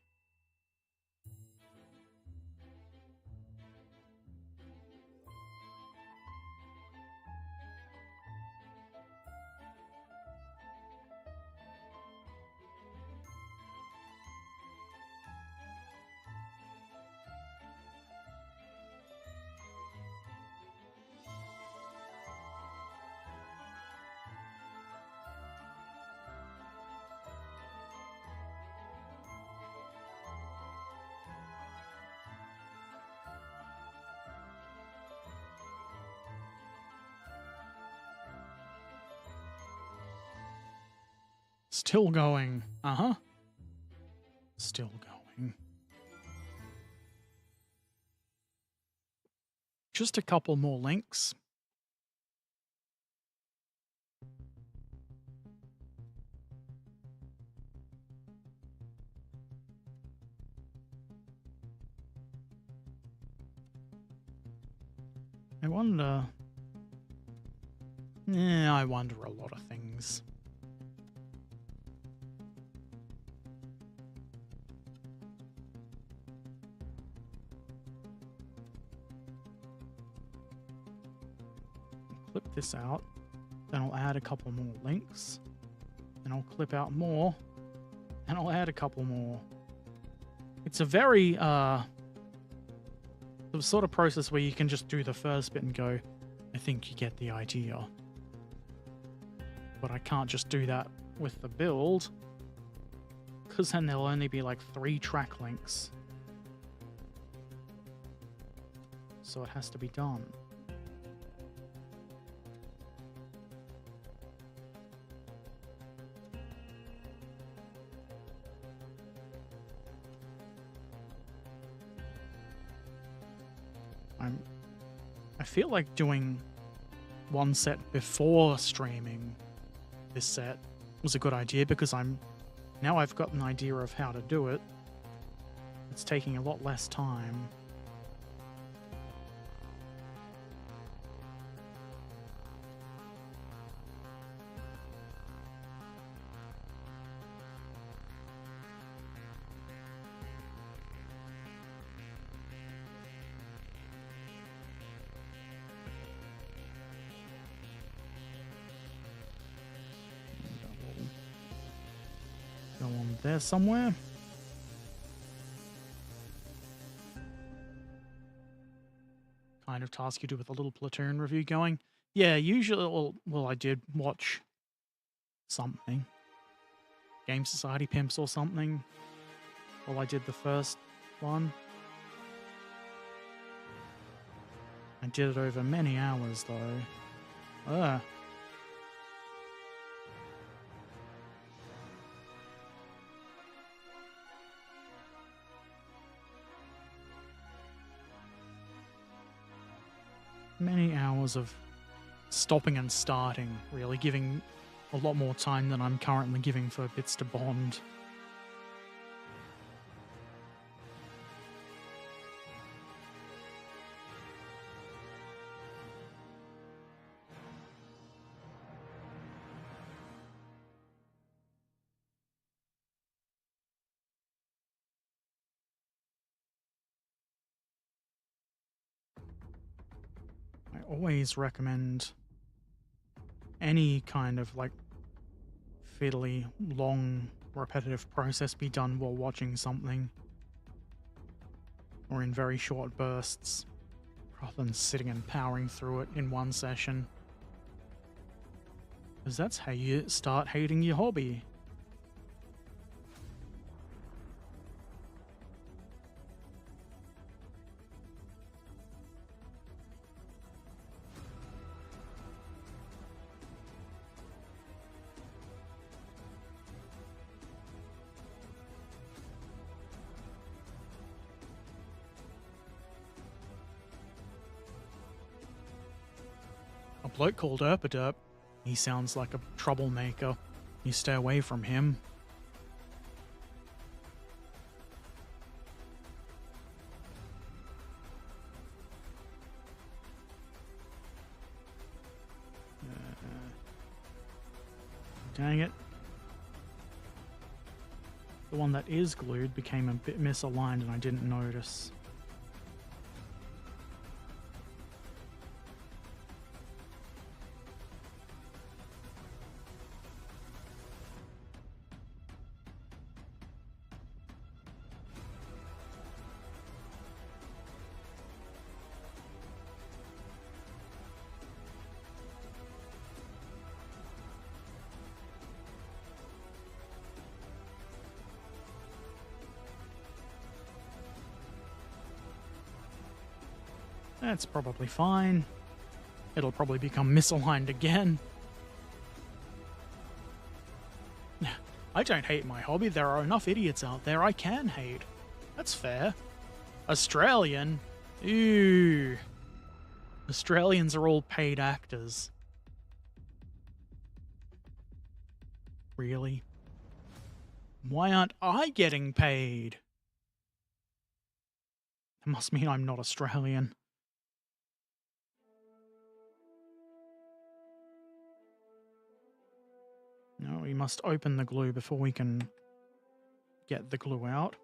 Still going. Uh-huh. Still going. Just a couple more links. I wonder... Yeah, I wonder a lot of things. Clip this out, then I'll add a couple more links, then I'll clip out more, and I'll add a couple more. It's a very, the sort of process where you can just do the first bit and go, I think you get the idea. But I can't just do that with the build, because then there'll only be like 3 track links. So it has to be done. I feel like doing one set before streaming this set was a good idea, because now I've got an idea of how to do it. It's taking a lot less time. Go on there somewhere. Kind of task you do with a little platoon review going. Yeah, usually, well, I did watch something. Game Society Pimps or something. Well, I did the first one. I did it over many hours, though. Ugh. Many hours of stopping and starting, really giving a lot more time than I'm currently giving for bits to bond. I always recommend any kind of like fiddly, long, repetitive process be done while watching something, or in very short bursts, rather than sitting and powering through it in one session. Because that's how you start hating your hobby. bloke called Erpaderp. He sounds like a troublemaker. You stay away from him. Dang it. The one that is glued became a bit misaligned and I didn't notice. That's probably fine. It'll probably become misaligned again. I don't hate my hobby. There are enough idiots out there I can hate. That's fair. Australian? Ew. Australians are all paid actors. Really? Why aren't I getting paid? That must mean I'm not Australian. No, we must open the glue before we can get the glue out.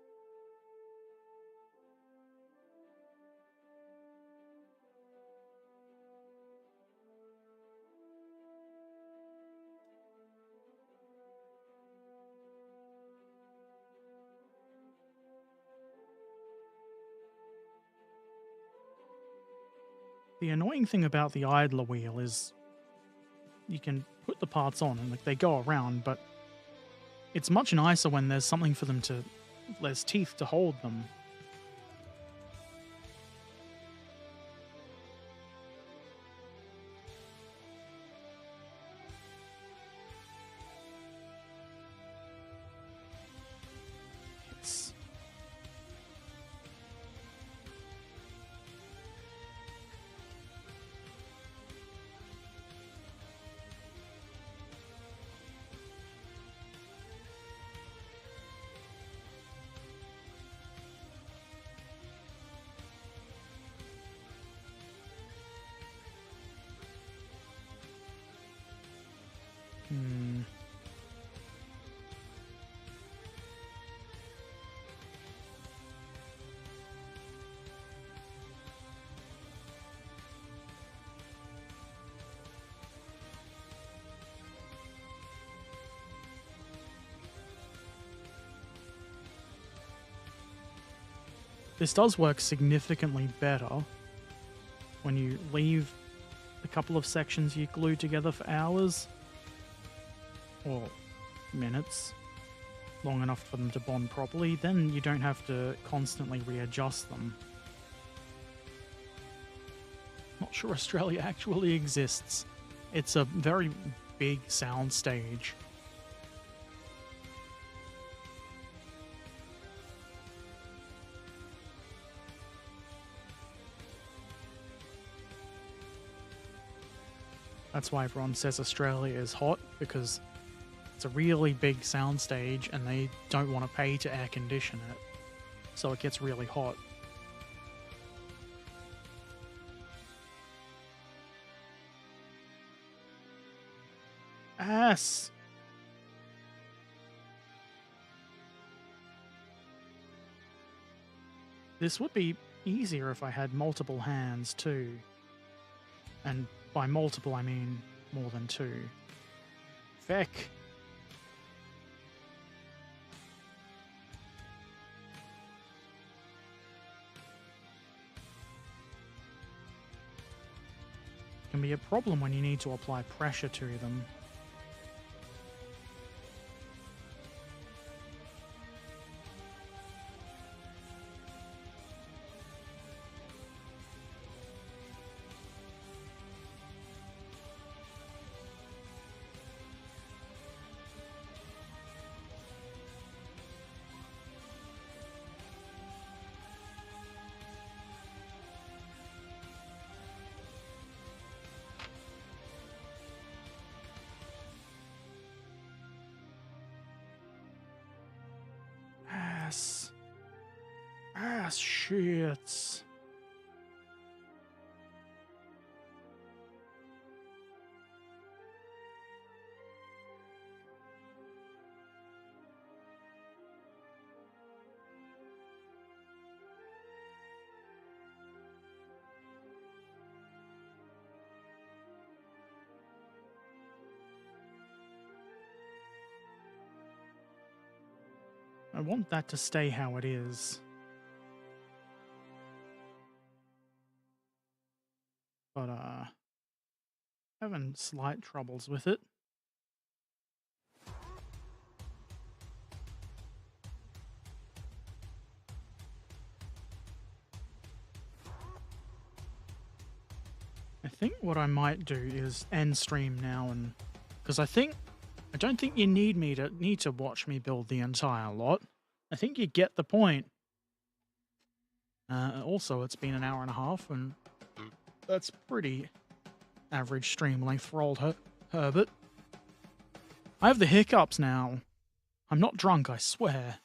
The annoying thing about the idler wheel is you can put the parts on and like they go around, but it's much nicer when there's something for them to, there's teeth to hold them. It's This does work significantly better when you leave a couple of sections you glue together for hours or minutes, long enough for them to bond properly. Then you don't have to constantly readjust them. Not sure Australia actually exists. It's a very big sound stage. That's why everyone says Australia is hot, because it's a really big soundstage and they don't want to pay to air condition it. So it gets really hot. Ass! This would be easier if I had multiple hands too. And by multiple, I mean more than two. Feck. Can be a problem when you need to apply pressure to them. Ass. Ass shits. I want that to stay how it is. But, having slight troubles with it. I think what I might do is end stream now, and because I don't think you need to watch me build the entire lot. I think you get the point. Also, it's been an hour and a half, and that's pretty average stream length for old Herbert. I have the hiccups now. I'm not drunk, I swear.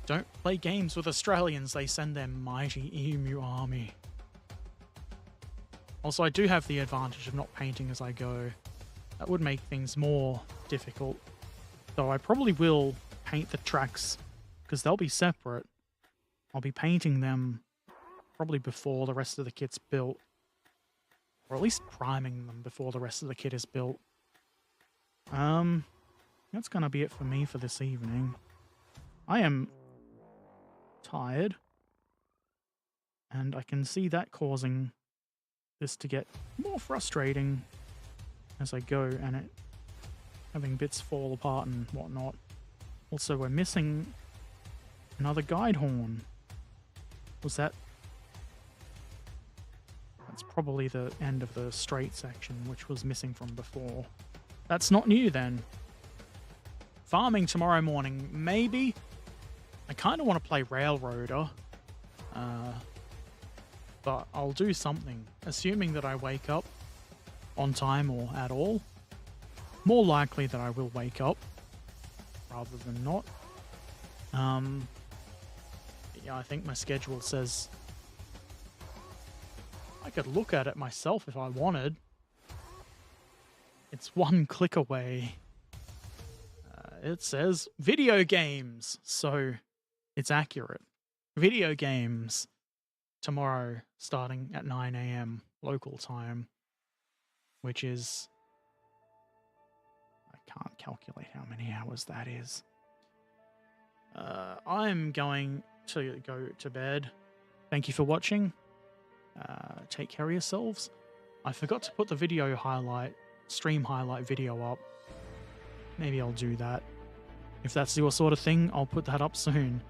Don't play games with Australians, they send their mighty emu army. Also, I do have the advantage of not painting as I go. That would make things more difficult. Though I probably will paint the tracks, because they'll be separate. I'll be painting them probably before the rest of the kit's built. Or at least priming them before the rest of the kit is built. That's gonna be it for me for this evening. I am tired. And I can see that causing this to get more frustrating as I go, and it having bits fall apart and whatnot. Also, we're missing another guide horn. Was that... That's probably the end of the straight section, which was missing from before. That's not new then. Farming tomorrow morning, maybe. I kind of want to play Railroader. But I'll do something, assuming that I wake up on time or at all. More likely that I will wake up, rather than not. Yeah, I think my schedule says I could look at it myself if I wanted. It's one click away. It says video games, so it's accurate. Video games tomorrow starting at 9 AM local time, which is... I can't calculate how many hours that is. I'm going to go to bed. Thank you for watching. Take care of yourselves. I forgot to put the stream highlight video up. Maybe I'll do that. If that's your sort of thing, I'll put that up soon.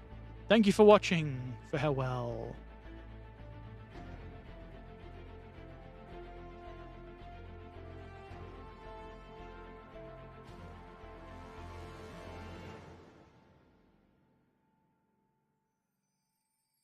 Thank you for watching. Farewell.